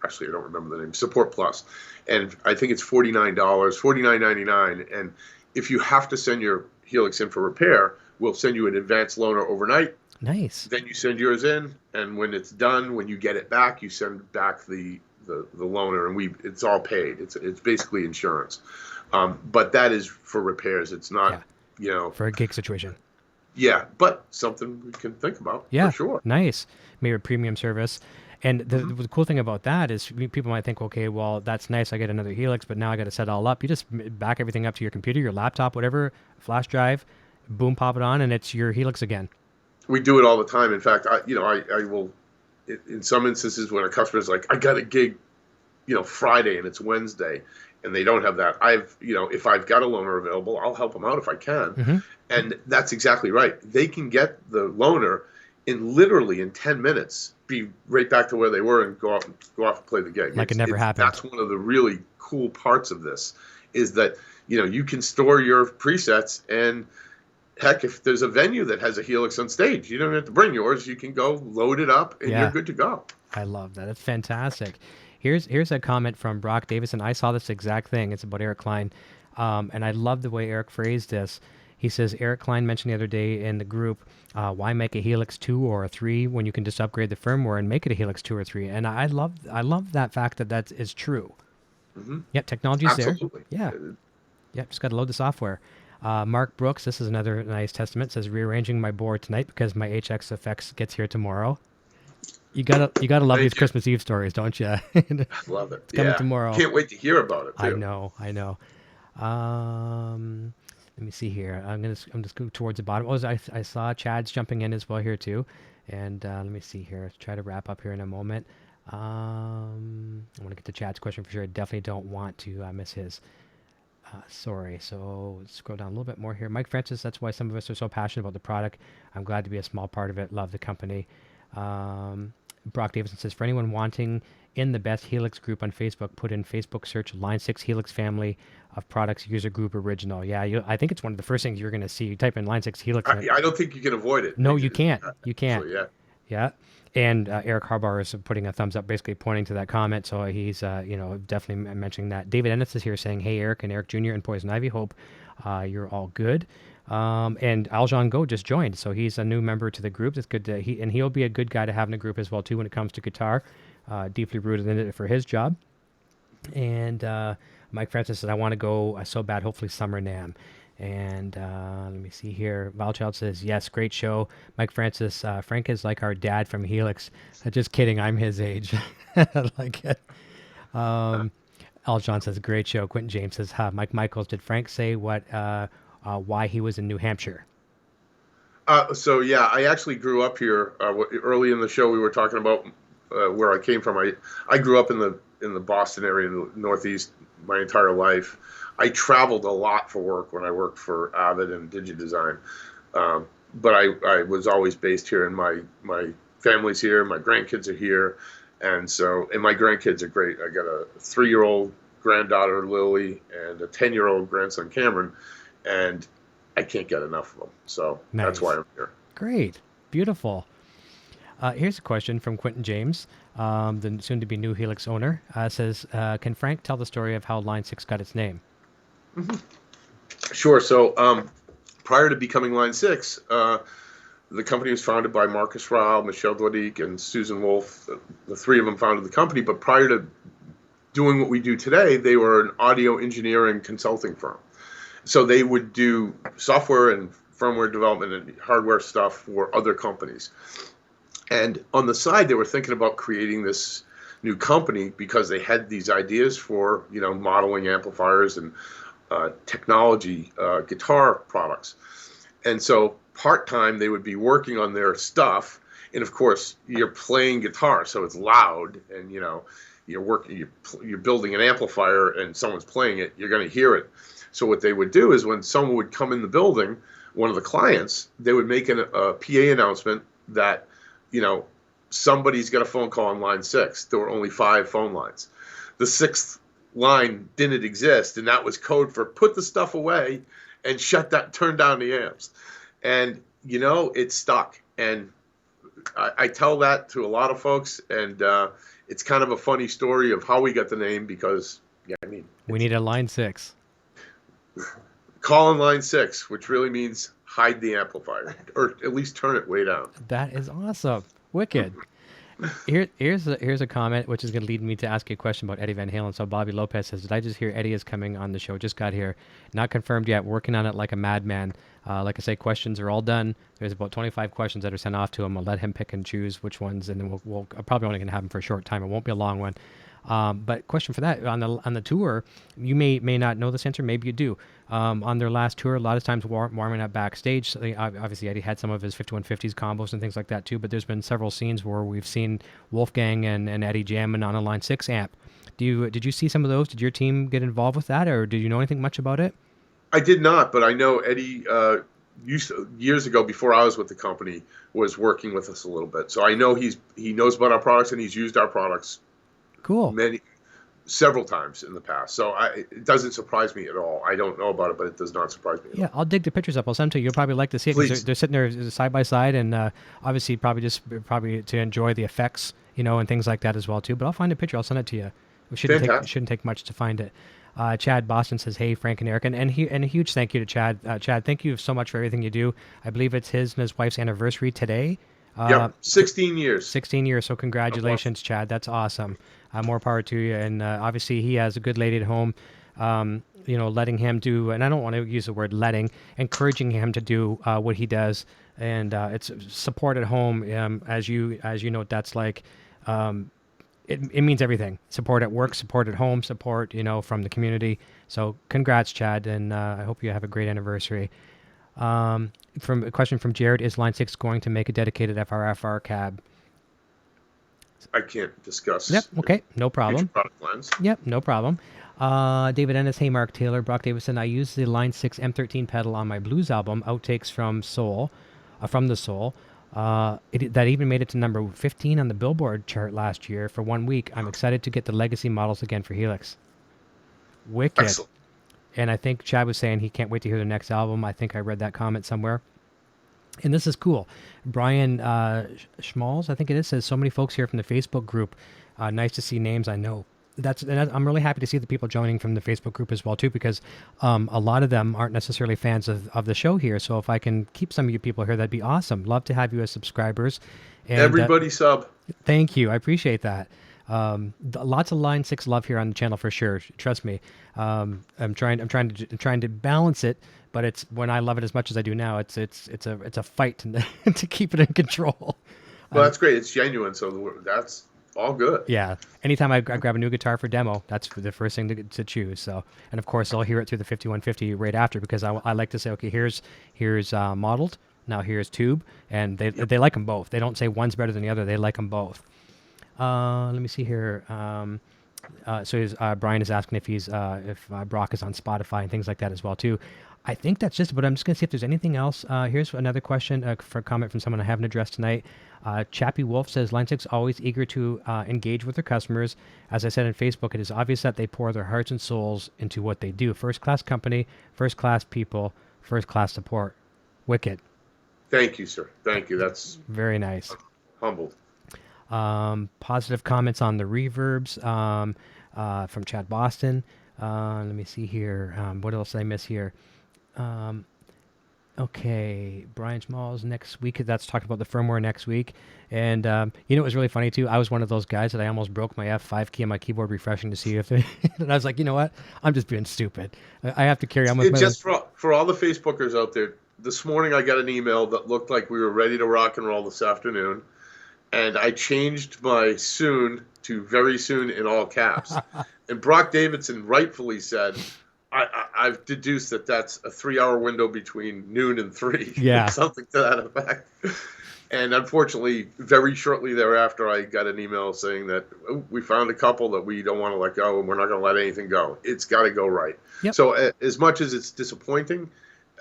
actually I don't remember the name, Support Plus, and I think it's $49, $49.99. And if you have to send your Helix in for repair, we'll send you an advance loaner overnight. Nice. Then you send yours in, and when it's done, when you get it back, you send back the loaner, and it's all paid. It's basically insurance, but that is for repairs. It's not for a gig situation. Yeah, but something we can think about. Yeah, for sure. Nice. Maybe a premium service. And the cool thing about that is people might think, okay, well, that's nice. I get another Helix, but now I got to set it all up. You just back everything up to your computer, your laptop, whatever, flash drive, boom, pop it on, and it's your Helix again. We do it all the time. In fact, I will, in some instances when a customer's like, I got a gig, Friday and it's Wednesday, and they don't have that. If I've got a loaner available, I'll help them out if I can. And that's exactly right. They can get the loaner literally in 10 minutes, be right back to where they were and go off and play the gig. Like it never happened. That's one of the really cool parts of this, is that, you can store your presets, and heck, if there's a venue that has a Helix on stage, you don't have to bring yours. You can go load it up and you're good to go. I love that. That's fantastic. Here's a comment from Brock Davison. I saw this exact thing. It's about Eric Klein. And I love the way Eric phrased this. He says, Eric Klein mentioned the other day in the group, why make a Helix 2 or a 3 when you can just upgrade the firmware and make it a Helix 2 or 3? And I love that fact that is true. Yep, technology's Absolutely. there. Yeah. Yep, just got to load the software. Mark Brooks, this is another nice testament, says, rearranging my board tonight because my HX effects gets here tomorrow. You gotta love these Christmas Eve stories, don't you? I love it. It's coming tomorrow. Can't wait to hear about it, too. I know. Let me see here. I'm just going towards the bottom. Oh, I saw Chad's jumping in as well here too. And let me see here. Let's try to wrap up here in a moment. I want to get to Chad's question for sure. I definitely don't want to miss his. Sorry. So let's scroll down a little bit more here. Mike Francis, that's why some of us are so passionate about the product. I'm glad to be a small part of it. Love the company. Brock Davidson says, for anyone wanting in the best Helix group on Facebook, put in Facebook search Line 6 Helix family of products user group original. Yeah, I think it's one of the first things you're going to see. You type in Line 6 Helix. I don't think you can avoid it. No, you can't. You can't. So, yeah. And Eric Harbar is putting a thumbs up, basically pointing to that comment. So he's, definitely mentioning that. David Ennis is here saying, hey, Eric and Eric Jr. and Poison Ivy, hope you're all good. And Aljon Go just joined, so he's a new member to the group. It's good to he'll be a good guy to have in the group as well too when it comes to guitar. Deeply rooted in it for his job. And Mike Francis says, I want to go so bad, hopefully summer NAMM. And let me see here. Valchild says, yes, great show. Mike Francis, Frank is like our dad from Helix. Just kidding, I'm his age. I like it. Aljon says, great show. Quentin James says, Mike Michaels, did Frank say why he was in New Hampshire? I actually grew up here. Early in the show, we were talking about where I came from. I grew up in the Boston area, in the Northeast, my entire life. I traveled a lot for work when I worked for Avid and DigiDesign, but I was always based here, and my family's here, my grandkids are here, and my grandkids are great. I got a 3-year-old granddaughter Lily and a 10-year-old grandson Cameron, and I can't get enough of them. So nice. That's why I'm here. Great. Beautiful. Here's a question from Quentin James, the soon-to-be new Helix owner. Says, can Frank tell the story of how Line 6 got its name? Sure. So prior to becoming Line 6, the company was founded by Marcus Rao, Michel Dodic, and Susan Wolf. The three of them founded the company. But prior to doing what we do today, they were an audio engineering consulting firm. So they would do software and firmware development and hardware stuff for other companies. And on the side, they were thinking about creating this new company because they had these ideas for, modeling amplifiers and technology guitar products. And so part-time, they would be working on their stuff. And of course, you're playing guitar, so it's loud, and you're building an amplifier and someone's playing it, you're going to hear it. So what they would do is when someone would come in the building, one of the clients, they would make a PA announcement that, somebody's got a phone call on line 6. There were only 5 phone lines. The 6th line didn't exist, and that was code for put the stuff away and turn down the amps. And, it stuck. And I tell that to a lot of folks, and it's kind of a funny story of how we got the name because, we need a Line 6. Call on line 6, which really means hide the amplifier, or at least turn it way down. That is awesome. Wicked. Here's a comment which is going to lead me to ask you a question about Eddie Van Halen. So Bobby Lopez says, "Did I just hear Eddie is coming on the show? Just got here, not confirmed yet. Working on it like a madman. Like I say, questions are all done. There's about 25 questions that are sent off to him. I'll let him pick and choose which ones, and then we'll probably only going to have him for a short time. It won't be a long one. But question for that on the tour, you may not know this answer. Maybe you do. On their last tour, a lot of times warming up backstage. So obviously, Eddie had some of his 5150s combos and things like that too. But there's been several scenes where we've seen Wolfgang and Eddie jamming on a Line 6 amp. Did you see some of those? Did your team get involved with that, or did you know anything much about it? I did not, but I know Eddie years ago, before I was with the company, was working with us a little bit. So I know he knows about our products, and he's used our products. Cool. Several times in the past. So it doesn't surprise me at all. I don't know about it, but it does not surprise me at all. Yeah, I'll dig the pictures up. I'll send them to you. You'll probably like to see it because they're sitting there side by side, and obviously probably to enjoy the effects, and things like that as well too. But I'll find a picture. I'll send it to you. It shouldn't take much to find it. Chad Boston says, "Hey, Frank and Eric," and a huge thank you to Chad. Chad, thank you so much for everything you do. I believe it's his and his wife's anniversary today. 16 years. 16 years. So congratulations, Chad. That's awesome. More power to you. And obviously he has a good lady at home, letting him do, and I don't want to use the word letting, encouraging him to do what he does. And it's support at home. As you know what that's like. It means everything. Support at work, support at home, support, from the community. So congrats, Chad. And I hope you have a great anniversary. From a question from Jared, is Line 6 going to make a dedicated FRFR cab? I can't discuss. Yep. Okay. No problem. Product lines. Yep. No problem. David Ennis, hey, Mark Taylor, Brock Davison. I use the Line 6 M13 pedal on my blues album, Outtakes from the Soul. That even made it to number 15 on the Billboard chart last year for 1 week. I'm excited to get the legacy models again for Helix. Wicked. Excellent. And I think Chad was saying he can't wait to hear the next album. I think I read that comment somewhere. And this is cool. Brian Schmalz, I think it is, says, so many folks here from the Facebook group. Nice to see names I know. I'm really happy to see the people joining from the Facebook group as well, too, because a lot of them aren't necessarily fans of the show here. So if I can keep some of you people here, that'd be awesome. Love to have you as subscribers. And, everybody sub. Thank you. I appreciate that. Lots of Line 6 love here on the channel for sure. Trust me. I'm trying to balance it, but it's when I love it as much as I do now. It's a fight to keep it in control. Well, that's great. It's genuine, so that's all good. Yeah. Anytime I grab a new guitar for demo, that's the first thing to choose. So, and of course, I'll hear it through the 5150 right after because I like to say, okay, here's modeled. Now here's tube, and they like them both. They don't say one's better than the other. They like them both. Let me see here. Brian is asking if Brock is on Spotify and things like that as well too. I think that's just. But I'm just going to see if there's anything else. Here's another question for a comment from someone I haven't addressed tonight. Chappie Wolf says Line 6 always eager to engage with their customers. As I said in Facebook, it is obvious that they pour their hearts and souls into what they do. First class company, first class people, first class support. Wicked. Thank you, sir. Thank you. That's very nice. Humbled. Positive comments on the reverbs from Chad Boston. Let me see here. What else did I miss here? Okay, Brian Smalls next week. That's talking about the firmware next week. And it was really funny too. I was one of those guys that I almost broke my F5 key on my keyboard refreshing to see if and I was like, you know what? I'm just being stupid. I have to carry on with my... Just for all the Facebookers out there, this morning I got an email that looked like we were ready to rock and roll this afternoon. And I changed my soon to very soon in all caps. And Brock Davidson rightfully said, I've deduced that that's a 3-hour window between noon and 3. Yeah. Something to that effect. And unfortunately, very shortly thereafter, I got an email saying that we found a couple that we don't want to let go, and we're not going to let anything go. It's got to go right. Yep. So as much as it's disappointing,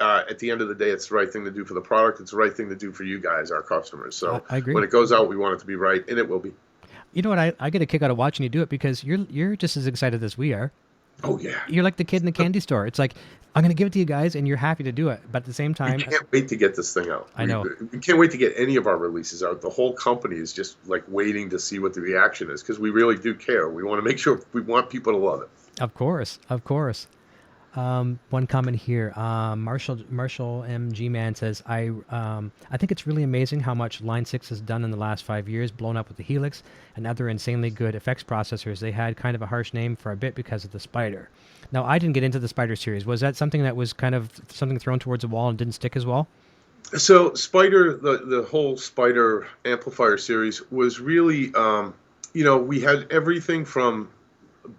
at the end of the day, it's the right thing to do for the product. It's the right thing to do for you guys, our customers. So I agree. When it goes out, we want it to be right, and it will be. You know what? I get a kick out of watching you do it because you're just as excited as we are. Oh, yeah. You're like the kid in the candy store. It's like, I'm going to give it to you guys, and you're happy to do it. But at the same time... We can't wait to get this thing out. I know. We can't wait to get any of our releases out. The whole company is just like waiting to see what the reaction is because we really do care. We want to make sure we want people to love it. Of course. Of course. One comment here. Marshall MG Man says, I think it's really amazing how much Line 6 has done in the last 5 years, blown up with the Helix and other insanely good effects processors. They had kind of a harsh name for a bit because of the Spider. Now, I didn't get into the Spider series. Was that something that was kind of something thrown towards a wall and didn't stick as well? So Spider, the whole Spider amplifier series was really, we had everything from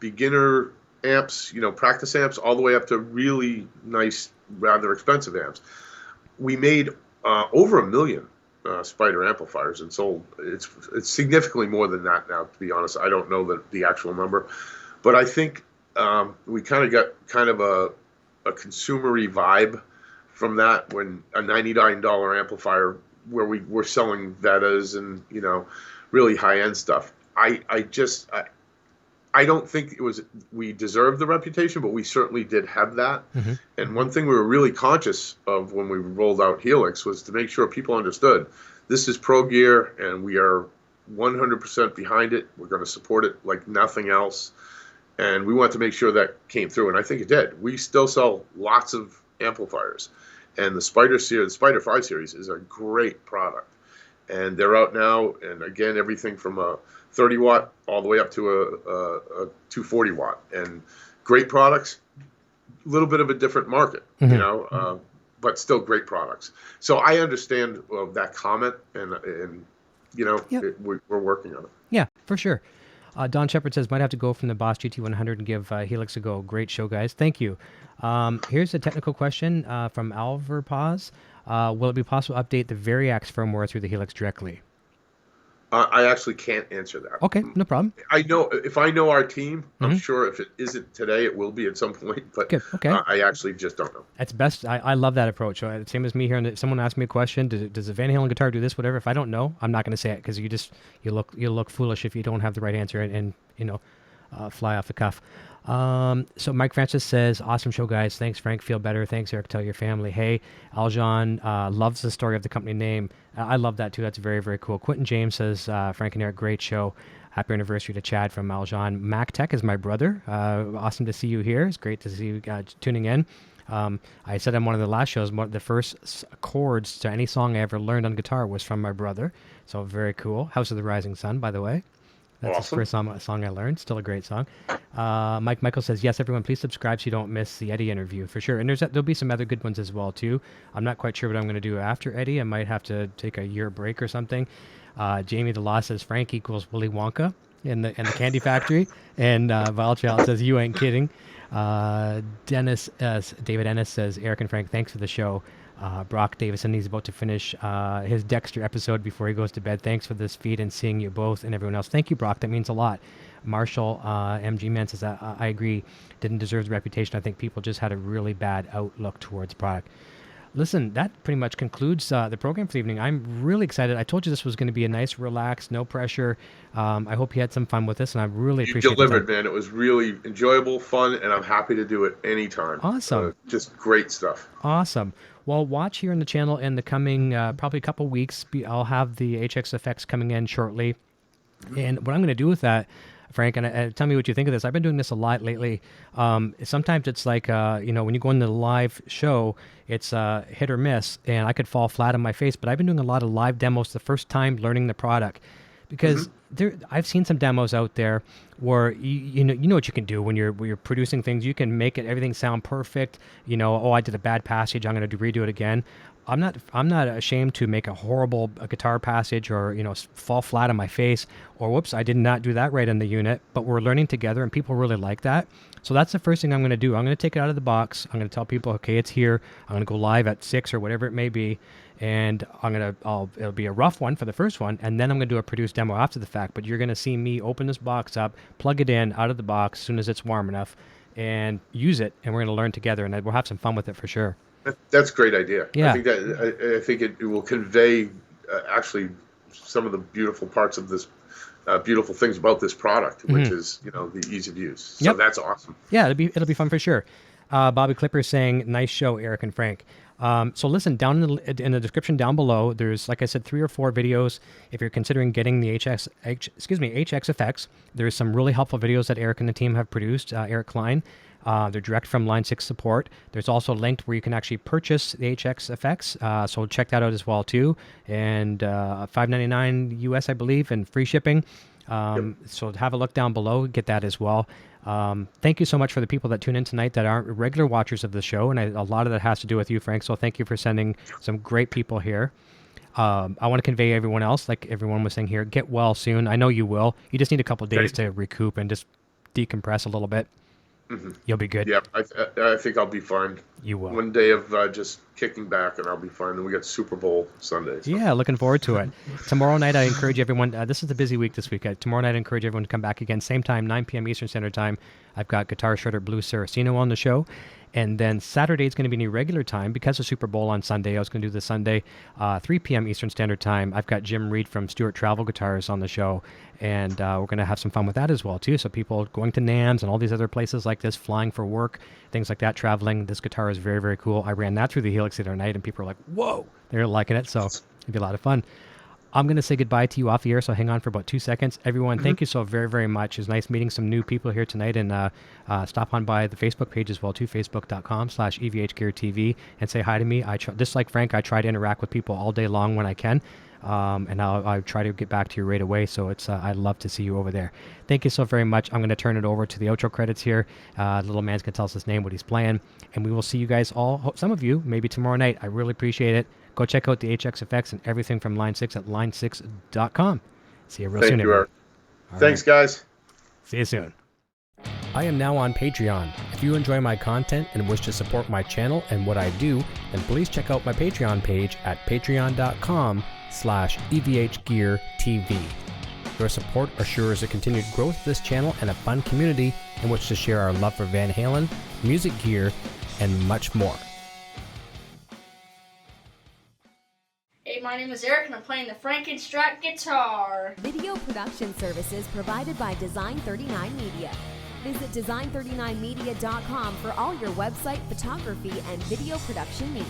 beginner amps, practice amps, all the way up to really nice, rather expensive amps. We made over 1 million Spider amplifiers and sold. It's significantly more than that now, to be honest. I don't know the actual number, but I think we kind of got a consumery vibe from that, when a $99 amplifier where we were selling Vetas and really high-end stuff. I don't think we deserved the reputation, but we certainly did have that. Mm-hmm. And one thing we were really conscious of when we rolled out Helix was to make sure people understood this is pro gear and we are 100% behind it. We're going to support it like nothing else. And we want to make sure that came through, and I think it did. We still sell lots of amplifiers, and the Spider series, the Spider 5 series, is a great product. And they're out now, and again, everything from a 30 watt all the way up to a 240 watt, and great products. A little bit of a different market, mm-hmm. But still great products. So I understand that comment, and yep. We're working on it. Yeah, for sure. Don Shepard says, might have to go from the Boss GT100 and give Helix a go. Great show, guys. Thank you. Here's a technical question from Alvar Paz. Will it be possible to update the Variax firmware through the Helix directly? I actually can't answer that. Okay, no problem. If I know our team, mm-hmm. I'm sure if it isn't today, it will be at some point. But okay. I actually just don't know. That's best. I love that approach. Same as me here. And someone asks me a question, does the Van Halen guitar do this, whatever? If I don't know, I'm not going to say it, because you look foolish if you don't have the right answer and fly off the cuff. So Mike Francis says, awesome show, guys. Thanks, Frank. Feel better. Thanks, Eric. Tell your family. Hey, Aljan loves the story of the company name. I love that too. That's very, very cool. Quentin James says, Frank and Eric, great show. Happy anniversary to Chad from Aljan. Mac Tech is my brother. Awesome to see you here. It's great to see you tuning in. I said on one of the last shows, the first chords to any song I ever learned on guitar was from my brother. So very cool. House of the Rising Sun, by the way. That's awesome. The first song I learned. Still a great song. Mike Michael says, yes, everyone, please subscribe so you don't miss the Eddie interview, for sure. And there'll be some other good ones as well, too. I'm not quite sure what I'm going to do after Eddie. I might have to take a year break or something. Jamie DeLaw says, Frank equals Willy Wonka in the Candy Factory. And Valchild says, you ain't kidding. David Ennis says, Eric and Frank, thanks for the show. Brock Davison, he's about to finish his Dexter episode before he goes to bed. Thanks for this feed and seeing you both and everyone else. Thank you, Brock. That means a lot. Marshall MG Man says, I agree. Didn't deserve the reputation. I think people just had a really bad outlook towards product. Listen, that pretty much concludes the program for the evening. I'm really excited. I told you this was going to be a nice, relaxed, no pressure. I hope you had some fun with this, and I really appreciate it. You delivered, man. It was really enjoyable, fun, and I'm happy to do it anytime. Awesome. Just great stuff. Awesome. Well, watch here on the channel in the coming probably a couple weeks. I'll have the HX effects coming in shortly. And what I'm going to do with that, Frank, and tell me what you think of this. I've been doing this a lot lately. Sometimes it's like, when you go into the live show, it's hit or miss, and I could fall flat on my face. But I've been doing a lot of live demos the first time learning the product. Because I've seen some demos out there where you know what you can do when you're producing things. You can make everything sound perfect. I did a bad passage, I'm going to redo it again. I'm not ashamed to make a horrible guitar passage or fall flat on my face, or whoops, I did not do that right in the unit. But we're learning together, and people really like that. So that's the first thing I'm going to do. I'm going to take it out of the box. I'm going to tell people, okay, it's here. I'm going to go live at 6 or whatever it may be. And it'll be a rough one for the first one, and then I'm going to do a produced demo after the fact. But you're going to see me open this box up, plug it in out of the box as soon as it's warm enough, and use it, and we're going to learn together, and we'll have some fun with it for sure. That's a great idea. Yeah. I think it will convey actually some of the beautiful parts of this, beautiful things about this product, which is the ease of use. So That's awesome. Yeah, it'll be fun for sure. Bobby Clipper is saying, nice show, Eric and Frank. So listen, down in the description down below, there's, like I said, 3 or 4 videos. If you're considering getting the HX effects, there's some really helpful videos that Eric and the team have produced, Eric Klein. They're direct from Line 6 support. There's also linked where you can actually purchase the HX effects. So check that out as well too. And $5.99 US, I believe, and free shipping. So have a look down below, get that as well. Thank you so much for the people that tune in tonight that aren't regular watchers of the show. And a lot of that has to do with you, Frank. So thank you for sending some great people here. I want to convey everyone else, like everyone was saying here, get well soon. I know you will. You just need a couple of days to recoup and just decompress a little bit. Mm-hmm. You'll be good. Yeah, I think I'll be fine. You will. One day of just kicking back, and I'll be fine. And we got Super Bowl Sunday. So. Yeah, looking forward to it. Tomorrow night, I encourage everyone. This is a busy week this week. Tomorrow night, I encourage everyone to come back again, same time, 9 p.m. Eastern Standard Time. I've got Guitar Shredder Blue Saraceno on the show. And then Saturday is going to be an irregular time because of Super Bowl on Sunday. I was going to do the Sunday, 3 p.m. Eastern Standard Time. I've got Jim Reed from Stewart Travel Guitars on the show, and we're going to have some fun with that as well, too. So people going to NAMMs and all these other places like this, flying for work, things like that, traveling. This guitar is very, very cool. I ran that through the Helix the other night, and people are like, whoa, they're liking it. So it'll be a lot of fun. I'm going to say goodbye to you off the air, so hang on for about 2 seconds. Everyone, thank you so very, very much. It's nice meeting some new people here tonight, and stop on by the Facebook page as well, too, facebook.com/EVHGearTV, and say hi to me. Just like Frank, I try to interact with people all day long when I can, and I'll try to get back to you right away, so I'd love to see you over there. Thank you so very much. I'm going to turn it over to the outro credits here. The little man's going to tell us his name, what he's playing, and we will see you guys all, some of you, maybe tomorrow night. I really appreciate it. Go check out the HX effects and everything from Line 6 at line6.com. See you real soon. Thank you, Art. Thanks, guys. See you soon. I am now on Patreon. If you enjoy my content and wish to support my channel and what I do, then please check out my Patreon page at patreon.com/EVHGearTV. Your support assures the continued growth of this channel and a fun community in which to share our love for Van Halen, music gear, and much more. Hey, my name is Eric, and I'm playing the Frank Ritchotte guitar. Video production services provided by Design 39 Media. Visit design39media.com for all your website, photography, and video production needs.